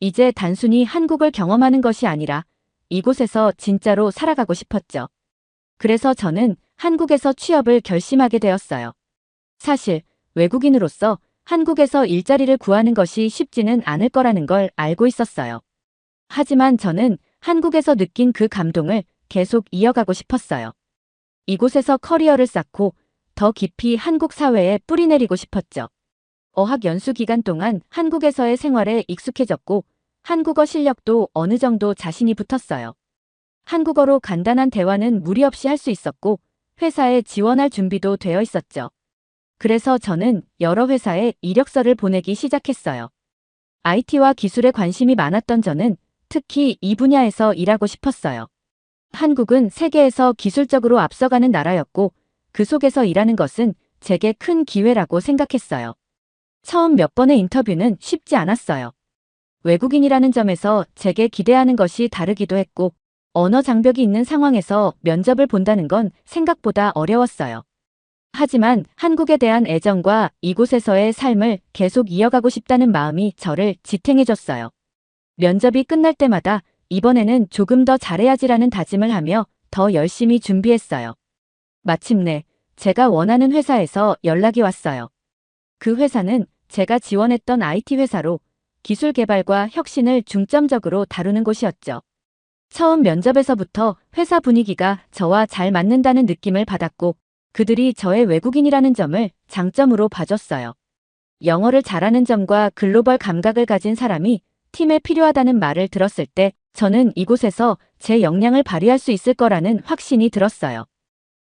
이제 단순히 한국을 경험하는 것이 아니라 이곳에서 진짜로 살아가고 싶었죠. 그래서 저는 한국에서 취업을 결심하게 되었어요. 사실 외국인으로서 한국에서 일자리를 구하는 것이 쉽지는 않을 거라는 걸 알고 있었어요. 하지만 저는 한국에서 느낀 그 감동을 계속 이어가고 싶었어요. 이곳에서 커리어를 쌓고 더 깊이 한국 사회에 뿌리내리고 싶었죠. 어학 연수 기간 동안 한국에서의 생활에 익숙해졌고 한국어 실력도 어느 정도 자신이 붙었어요. 한국어로 간단한 대화는 무리 없이 할 수 있었고 회사에 지원할 준비도 되어 있었죠. 그래서 저는 여러 회사에 이력서를 보내기 시작했어요. IT와 기술에 관심이 많았던 저는 특히 이 분야에서 일하고 싶었어요. 한국은 세계에서 기술적으로 앞서가는 나라였고 그 속에서 일하는 것은 제게 큰 기회라고 생각했어요. 처음 몇 번의 인터뷰는 쉽지 않았어요. 외국인이라는 점에서 제게 기대하는 것이 다르기도 했고 언어 장벽이 있는 상황에서 면접을 본다는 건 생각보다 어려웠어요. 하지만 한국에 대한 애정과 이곳에서의 삶을 계속 이어가고 싶다는 마음이 저를 지탱해줬어요. 면접이 끝날 때마다 이번에는 조금 더 잘해야지라는 다짐을 하며 더 열심히 준비했어요. 마침내 제가 원하는 회사에서 연락이 왔어요. 그 회사는 제가 지원했던 IT 회사로 기술 개발과 혁신을 중점적으로 다루는 곳이었죠. 처음 면접에서부터 회사 분위기가 저와 잘 맞는다는 느낌을 받았고 그들이 저의 외국인이라는 점을 장점으로 봐줬어요. 영어를 잘하는 점과 글로벌 감각을 가진 사람이 팀에 필요하다는 말을 들었을 때 저는 이곳에서 제 역량을 발휘할 수 있을 거라는 확신이 들었어요.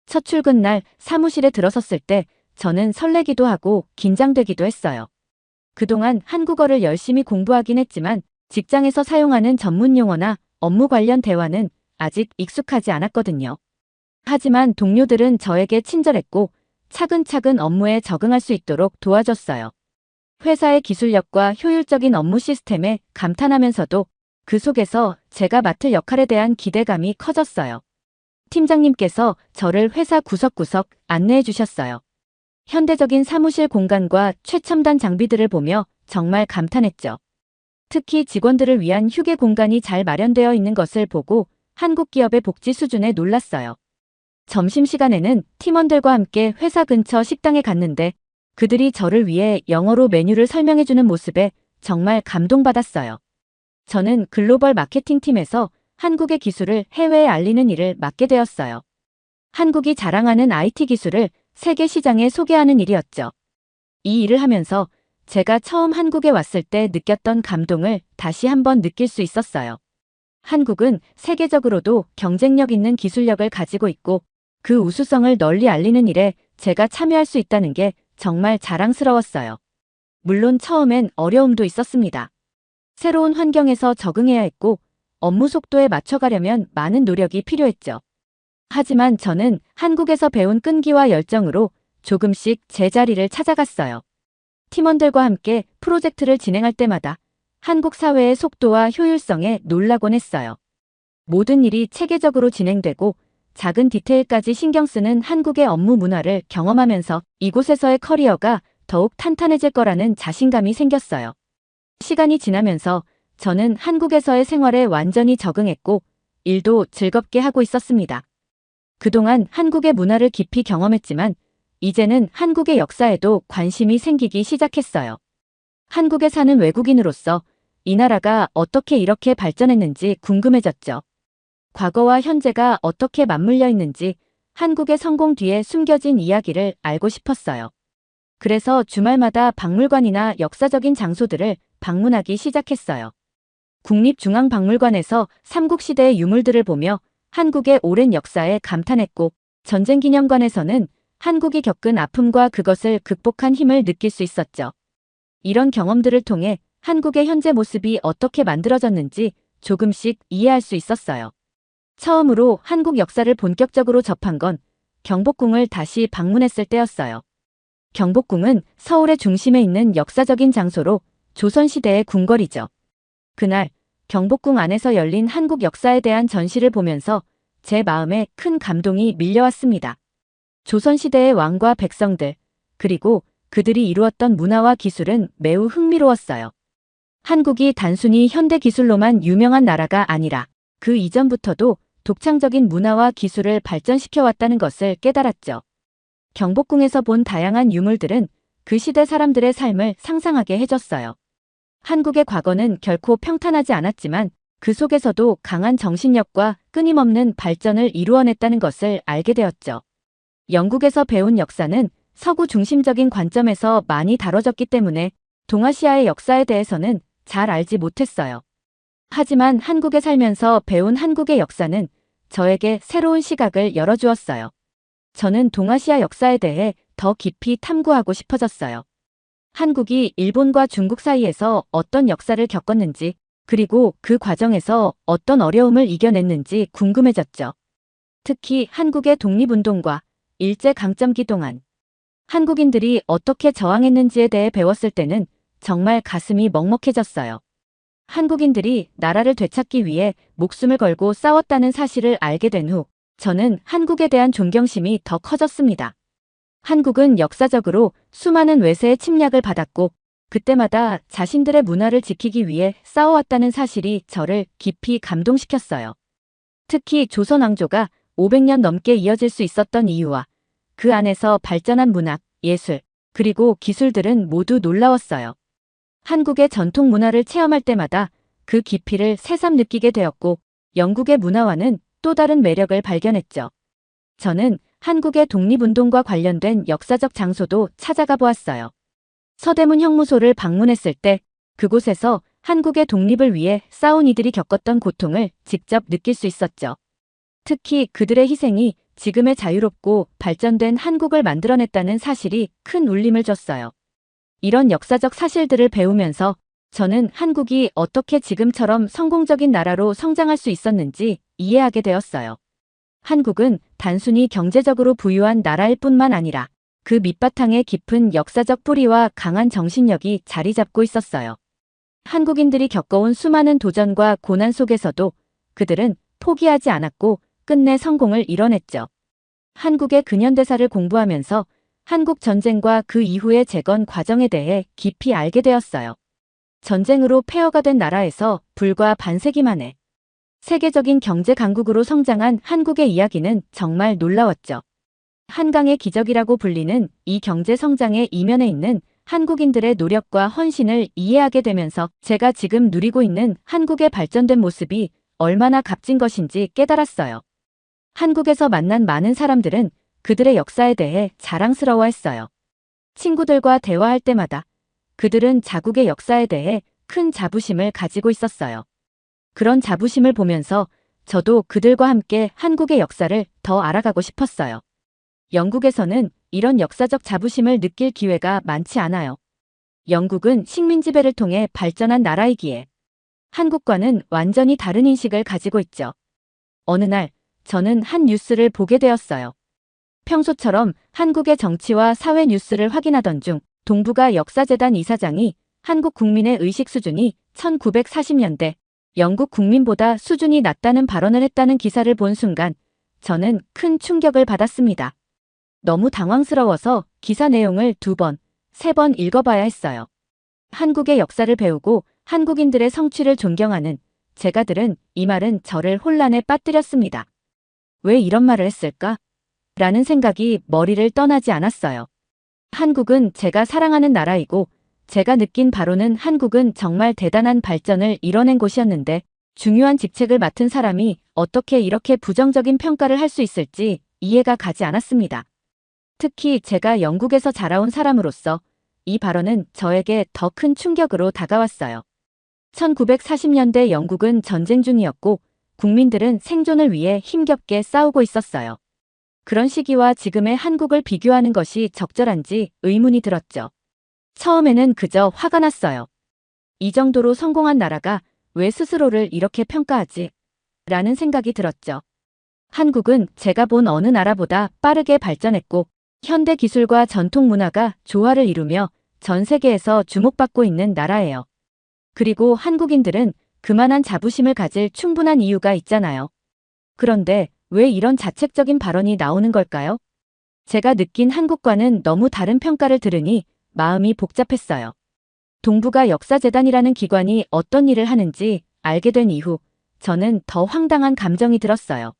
첫 출근 날 사무실에 들어섰을 때 저는 설레기도 하고 긴장되기도 했어요. 그동안 한국어를 열심히 공부하긴 했지만 직장에서 사용하는 전문 용어나 업무 관련 대화는 아직 익숙하지 않았거든요. 하지만 동료들은 저에게 친절했고 차근차근 업무에 적응할 수 있도록 도와줬어요. 회사의 기술력과 효율적인 업무 시스템에 감탄하면서도 그 속에서 제가 맡을 역할에 대한 기대감이 커졌어요. 팀장님께서 저를 회사 구석구석 안내해 주셨어요. 현대적인 사무실 공간과 최첨단 장비들을 보며 정말 감탄했죠. 특히 직원들을 위한 휴게 공간이 잘 마련되어 있는 것을 보고 한국 기업의 복지 수준에 놀랐어요. 점심시간에는 팀원들과 함께 회사 근처 식당에 갔는데 그들이 저를 위해 영어로 메뉴를 설명해주는 모습에 정말 감동받았어요. 저는 글로벌 마케팅 팀에서 한국의 기술을 해외에 알리는 일을 맡게 되었어요. 한국이 자랑하는 IT 기술을 세계 시장에 소개하는 일이었죠. 이 일을 하면서 제가 처음 한국에 왔을 때 느꼈던 감동을 다시 한번 느낄 수 있었어요. 한국은 세계적으로도 경쟁력 있는 기술력을 가지고 있고 그 우수성을 널리 알리는 일에 제가 참여할 수 있다는 게 정말 자랑스러웠어요. 물론 처음엔 어려움도 있었습니다. 새로운 환경에서 적응해야 했고 업무 속도에 맞춰가려면 많은 노력이 필요했죠. 하지만 저는 한국에서 배운 끈기와 열정으로 조금씩 제 자리를 찾아갔어요. 팀원들과 함께 프로젝트를 진행할 때마다 한국 사회의 속도와 효율성에 놀라곤 했어요. 모든 일이 체계적으로 진행되고 작은 디테일까지 신경 쓰는 한국의 업무 문화를 경험하면서 이곳에서의 커리어가 더욱 탄탄해질 거라는 자신감이 생겼어요. 시간이 지나면서 저는 한국에서의 생활에 완전히 적응했고 일도 즐겁게 하고 있었습니다. 그동안 한국의 문화를 깊이 경험했지만 이제는 한국의 역사에도 관심이 생기기 시작했어요. 한국에 사는 외국인으로서 이 나라가 어떻게 이렇게 발전했는지 궁금해졌죠. 과거와 현재가 어떻게 맞물려 있는지 한국의 성공 뒤에 숨겨진 이야기를 알고 싶었어요. 그래서 주말마다 박물관이나 역사적인 장소들을 방문하기 시작했어요. 국립중앙박물관에서 삼국시대의 유물들을 보며 한국의 오랜 역사에 감탄했고, 전쟁기념관에서는 한국이 겪은 아픔과 그것을 극복한 힘을 느낄 수 있었죠. 이런 경험들을 통해 한국의 현재 모습이 어떻게 만들어졌는지 조금씩 이해할 수 있었어요. 처음으로 한국 역사를 본격적으로 접한 건 경복궁을 다시 방문했을 때였어요. 경복궁은 서울의 중심에 있는 역사적인 장소로 조선시대의 궁궐이죠. 그날 경복궁 안에서 열린 한국 역사에 대한 전시를 보면서 제 마음에 큰 감동이 밀려왔습니다. 조선시대의 왕과 백성들, 그리고 그들이 이루었던 문화와 기술은 매우 흥미로웠어요. 한국이 단순히 현대 기술로만 유명한 나라가 아니라 그 이전부터도 독창적인 문화와 기술을 발전시켜왔다는 것을 깨달았죠. 경복궁에서 본 다양한 유물들은 그 시대 사람들의 삶을 상상하게 해줬어요. 한국의 과거는 결코 평탄하지 않았지만 그 속에서도 강한 정신력과 끊임없는 발전을 이루어냈다는 것을 알게 되었죠. 영국에서 배운 역사는 서구 중심적인 관점에서 많이 다뤄졌기 때문에 동아시아의 역사에 대해서는 잘 알지 못했어요. 하지만 한국에 살면서 배운 한국의 역사는 저에게 새로운 시각을 열어주었어요. 저는 동아시아 역사에 대해 더 깊이 탐구하고 싶어졌어요. 한국이 일본과 중국 사이에서 어떤 역사를 겪었는지, 그리고 그 과정에서 어떤 어려움을 이겨냈는지 궁금해졌죠. 특히 한국의 독립운동과 일제강점기 동안 한국인들이 어떻게 저항했는지에 대해 배웠을 때는 정말 가슴이 먹먹해졌어요. 한국인들이 나라를 되찾기 위해 목숨을 걸고 싸웠다는 사실을 알게 된 후 저는 한국에 대한 존경심이 더 커졌습니다. 한국은 역사적으로 수많은 외세의 침략을 받았고 그때마다 자신들의 문화를 지키기 위해 싸워왔다는 사실이 저를 깊이 감동시켰어요. 특히 조선 왕조가 500년 넘게 이어질 수 있었던 이유와 그 안에서 발전한 문학, 예술, 그리고 기술들은 모두 놀라웠어요. 한국의 전통 문화를 체험할 때마다 그 깊이를 새삼 느끼게 되었고 영국의 문화와는 또 다른 매력을 발견했죠. 저는 한국의 독립운동과 관련된 역사적 장소도 찾아가 보았어요. 서대문 형무소를 방문했을 때 그곳에서 한국의 독립을 위해 싸운 이들이 겪었던 고통을 직접 느낄 수 있었죠. 특히 그들의 희생이 지금의 자유롭고 발전된 한국을 만들어냈다는 사실이 큰 울림을 줬어요. 이런 역사적 사실들을 배우면서 저는 한국이 어떻게 지금처럼 성공적인 나라로 성장할 수 있었는지 이해하게 되었어요. 한국은 단순히 경제적으로 부유한 나라일 뿐만 아니라 그 밑바탕에 깊은 역사적 뿌리와 강한 정신력이 자리 잡고 있었어요. 한국인들이 겪어온 수많은 도전과 고난 속에서도 그들은 포기하지 않았고 끝내 성공을 이뤄냈죠. 한국의 근현대사를 공부하면서 한국 전쟁과 그 이후의 재건 과정에 대해 깊이 알게 되었어요. 전쟁으로 폐허가 된 나라에서 불과 반세기 만에 세계적인 경제 강국으로 성장한 한국의 이야기는 정말 놀라웠죠. 한강의 기적이라고 불리는 이 경제 성장의 이면에 있는 한국인들의 노력과 헌신을 이해하게 되면서 제가 지금 누리고 있는 한국의 발전된 모습이 얼마나 값진 것인지 깨달았어요. 한국에서 만난 많은 사람들은 그들의 역사에 대해 자랑스러워했어요. 친구들과 대화할 때마다 그들은 자국의 역사에 대해 큰 자부심을 가지고 있었어요. 그런 자부심을 보면서 저도 그들과 함께 한국의 역사를 더 알아가고 싶었어요. 영국에서는 이런 역사적 자부심을 느낄 기회가 많지 않아요. 영국은 식민 지배를 통해 발전한 나라이기에 한국과는 완전히 다른 인식을 가지고 있죠. 어느 날 저는 한 뉴스를 보게 되었어요. 평소처럼 한국의 정치와 사회 뉴스를 확인하던 중 동북아 역사재단 이사장이 한국 국민의 의식 수준이 1940년대 영국 국민보다 수준이 낮다는 발언을 했다는 기사를 본 순간 저는 큰 충격을 받았습니다. 너무 당황스러워서 기사 내용을 2번, 3번 읽어봐야 했어요. 한국의 역사를 배우고 한국인들의 성취를 존경하는 제가 들은 이 말은 저를 혼란에 빠뜨렸습니다. 왜 이런 말을 했을까? 라는 생각이 머리를 떠나지 않았어요. 한국은 제가 사랑하는 나라이고 제가 느낀 바로는 한국은 정말 대단한 발전을 이뤄낸 곳이었는데 중요한 직책을 맡은 사람이 어떻게 이렇게 부정적인 평가를 할 수 있을지 이해가 가지 않았습니다. 특히 제가 영국에서 자라온 사람으로서 이 발언은 저에게 더 큰 충격으로 다가왔어요. 1940년대 영국은 전쟁 중이었고 국민들은 생존을 위해 힘겹게 싸우고 있었어요. 그런 시기와 지금의 한국을 비교하는 것이 적절한지 의문이 들었죠. 처음에는 그저 화가 났어요. 이 정도로 성공한 나라가 왜 스스로를 이렇게 평가하지? 라는 생각이 들었죠. 한국은 제가 본 어느 나라보다 빠르게 발전했고 현대 기술과 전통 문화가 조화를 이루며 전 세계에서 주목받고 있는 나라예요. 그리고 한국인들은 그만한 자부심을 가질 충분한 이유가 있잖아요. 그런데 왜 이런 자책적인 발언이 나오는 걸까요? 제가 느낀 한국과는 너무 다른 평가를 들으니 마음이 복잡했어요. 동북아 역사재단이라는 기관이 어떤 일을 하는지 알게 된 이후 저는 더 황당한 감정이 들었어요.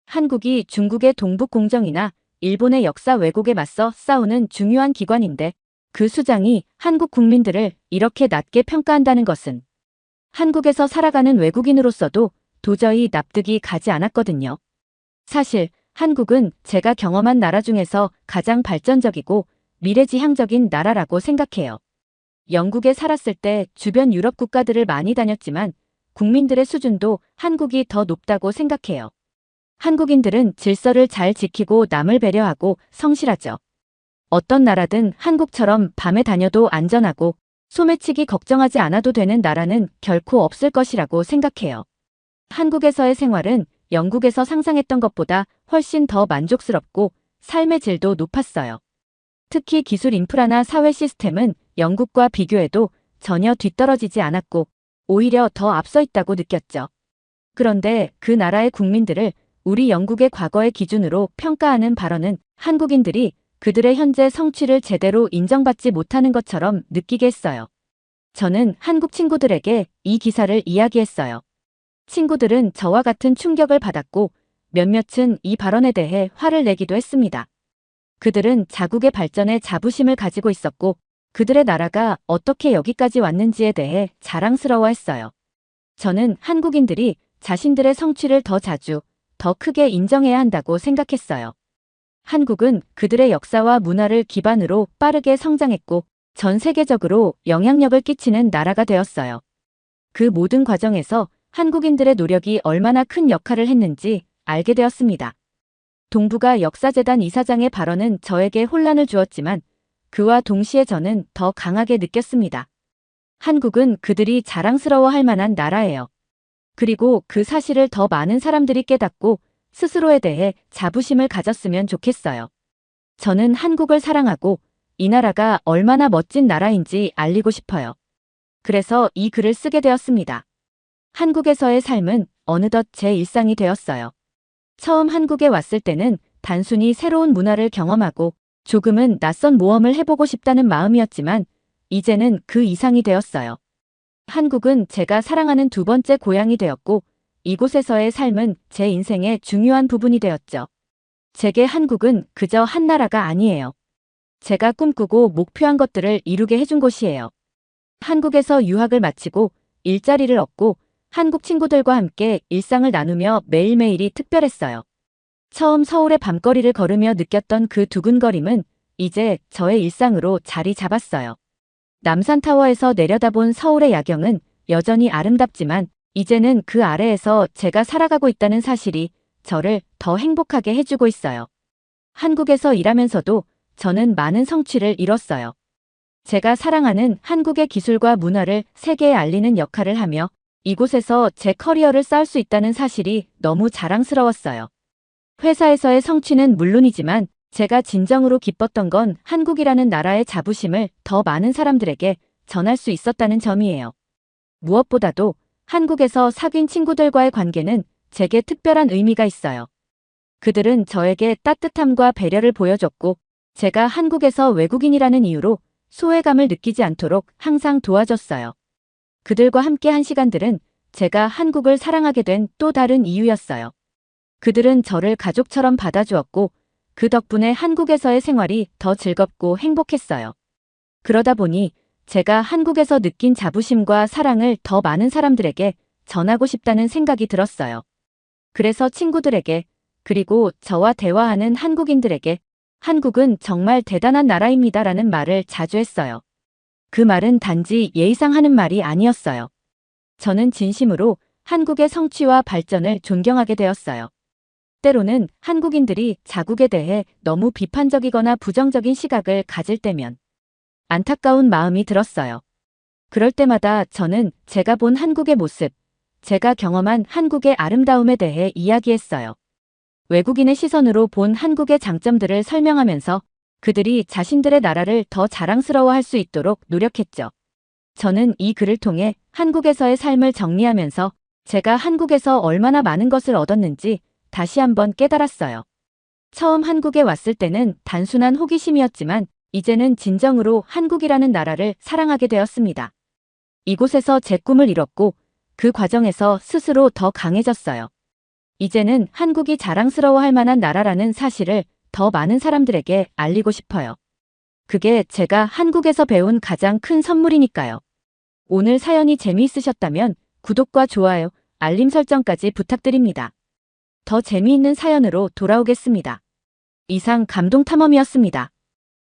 한국이 중국의 동북공정이나 일본의 역사 왜곡에 맞서 싸우는 중요한 기관인데 그 수장이 한국 국민들을 이렇게 낮게 평가한다는 것은 한국에서 살아가는 외국인으로서도 도저히 납득이 가지 않았거든요. 사실 한국은 제가 경험한 나라 중에서 가장 발전적이고 미래지향적인 나라라고 생각해요. 영국에 살았을 때 주변 유럽 국가들을 많이 다녔지만 국민들의 수준도 한국이 더 높다고 생각해요. 한국인들은 질서를 잘 지키고 남을 배려하고 성실하죠. 어떤 나라든 한국처럼 밤에 다녀도 안전하고 소매치기 걱정하지 않아도 되는 나라는 결코 없을 것이라고 생각해요. 한국에서의 생활은 영국에서 상상했던 것보다 훨씬 더 만족스럽고 삶의 질도 높았어요. 특히 기술 인프라나 사회 시스템은 영국과 비교해도 전혀 뒤떨어지지 않았고 오히려 더 앞서 있다고 느꼈죠. 그런데 그 나라의 국민들을 우리 영국의 과거의 기준으로 평가하는 발언은 한국인들이 그들의 현재 성취를 제대로 인정받지 못하는 것처럼 느끼게 했어요. 저는 한국 친구들에게 이 기사를 이야기했어요. 친구들은 저와 같은 충격을 받았고 몇몇은 이 발언에 대해 화를 내기도 했습니다. 그들은 자국의 발전에 자부심을 가지고 있었고 그들의 나라가 어떻게 여기까지 왔는지에 대해 자랑스러워했어요. 저는 한국인들이 자신들의 성취를 더 자주, 더 크게 인정해야 한다고 생각했어요. 한국은 그들의 역사와 문화를 기반으로 빠르게 성장했고 전 세계적으로 영향력을 끼치는 나라가 되었어요. 그 모든 과정에서 한국인들의 노력이 얼마나 큰 역할을 했는지 알게 되었습니다. 동북아 역사재단 이사장의 발언은 저에게 혼란을 주었지만 그와 동시에 저는 더 강하게 느꼈습니다. 한국은 그들이 자랑스러워할 만한 나라예요. 그리고 그 사실을 더 많은 사람들이 깨닫고 스스로에 대해 자부심을 가졌으면 좋겠어요. 저는 한국을 사랑하고 이 나라가 얼마나 멋진 나라인지 알리고 싶어요. 그래서 이 글을 쓰게 되었습니다. 한국에서의 삶은 어느덧 제 일상이 되었어요. 처음 한국에 왔을 때는 단순히 새로운 문화를 경험하고 조금은 낯선 모험을 해보고 싶다는 마음이었지만 이제는 그 이상이 되었어요. 한국은 제가 사랑하는 2번째 고향이 되었고 이곳에서의 삶은 제 인생의 중요한 부분이 되었죠. 제게 한국은 그저 한 나라가 아니에요. 제가 꿈꾸고 목표한 것들을 이루게 해준 곳이에요. 한국에서 유학을 마치고 일자리를 얻고 한국 친구들과 함께 일상을 나누며 매일매일이 특별했어요. 처음 서울의 밤거리를 걸으며 느꼈던 그 두근거림은 이제 저의 일상으로 자리 잡았어요. 남산타워에서 내려다본 서울의 야경은 여전히 아름답지만 이제는 그 아래에서 제가 살아가고 있다는 사실이 저를 더 행복하게 해주고 있어요. 한국에서 일하면서도 저는 많은 성취를 이뤘어요. 제가 사랑하는 한국의 기술과 문화를 세계에 알리는 역할을 하며 이곳에서 제 커리어를 쌓을 수 있다는 사실이 너무 자랑스러웠어요. 회사에서의 성취는 물론이지만 제가 진정으로 기뻤던 건 한국이라는 나라의 자부심을 더 많은 사람들에게 전할 수 있었다는 점이에요. 무엇보다도 한국에서 사귄 친구들과의 관계는 제게 특별한 의미가 있어요. 그들은 저에게 따뜻함과 배려를 보여줬고, 제가 한국에서 외국인이라는 이유로 소외감을 느끼지 않도록 항상 도와줬어요. 그들과 함께 한 시간들은 제가 한국을 사랑하게 된 또 다른 이유였어요. 그들은 저를 가족처럼 받아주었고, 그 덕분에 한국에서의 생활이 더 즐겁고 행복했어요. 그러다 보니 제가 한국에서 느낀 자부심과 사랑을 더 많은 사람들에게 전하고 싶다는 생각이 들었어요. 그래서 친구들에게, 그리고 저와 대화하는 한국인들에게 한국은 정말 대단한 나라입니다라는 말을 자주 했어요. 그 말은 단지 예의상 하는 말이 아니었어요. 저는 진심으로 한국의 성취와 발전을 존경하게 되었어요. 때로는 한국인들이 자국에 대해 너무 비판적이거나 부정적인 시각을 가질 때면 안타까운 마음이 들었어요. 그럴 때마다 저는 제가 본 한국의 모습, 제가 경험한 한국의 아름다움에 대해 이야기했어요. 외국인의 시선으로 본 한국의 장점들을 설명하면서 그들이 자신들의 나라를 더 자랑스러워할 수 있도록 노력했죠. 저는 이 글을 통해 한국에서의 삶을 정리하면서 제가 한국에서 얼마나 많은 것을 얻었는지 다시 한번 깨달았어요. 처음 한국에 왔을 때는 단순한 호기심이었지만 이제는 진정으로 한국이라는 나라를 사랑하게 되었습니다. 이곳에서 제 꿈을 이뤘고 그 과정에서 스스로 더 강해졌어요. 이제는 한국이 자랑스러워할 만한 나라라는 사실을 더 많은 사람들에게 알리고 싶어요. 그게 제가 한국에서 배운 가장 큰 선물이니까요. 오늘 사연이 재미있으셨다면 구독과 좋아요, 알림 설정까지 부탁드립니다. 더 재미있는 사연으로 돌아오겠습니다. 이상 감동탐험이었습니다.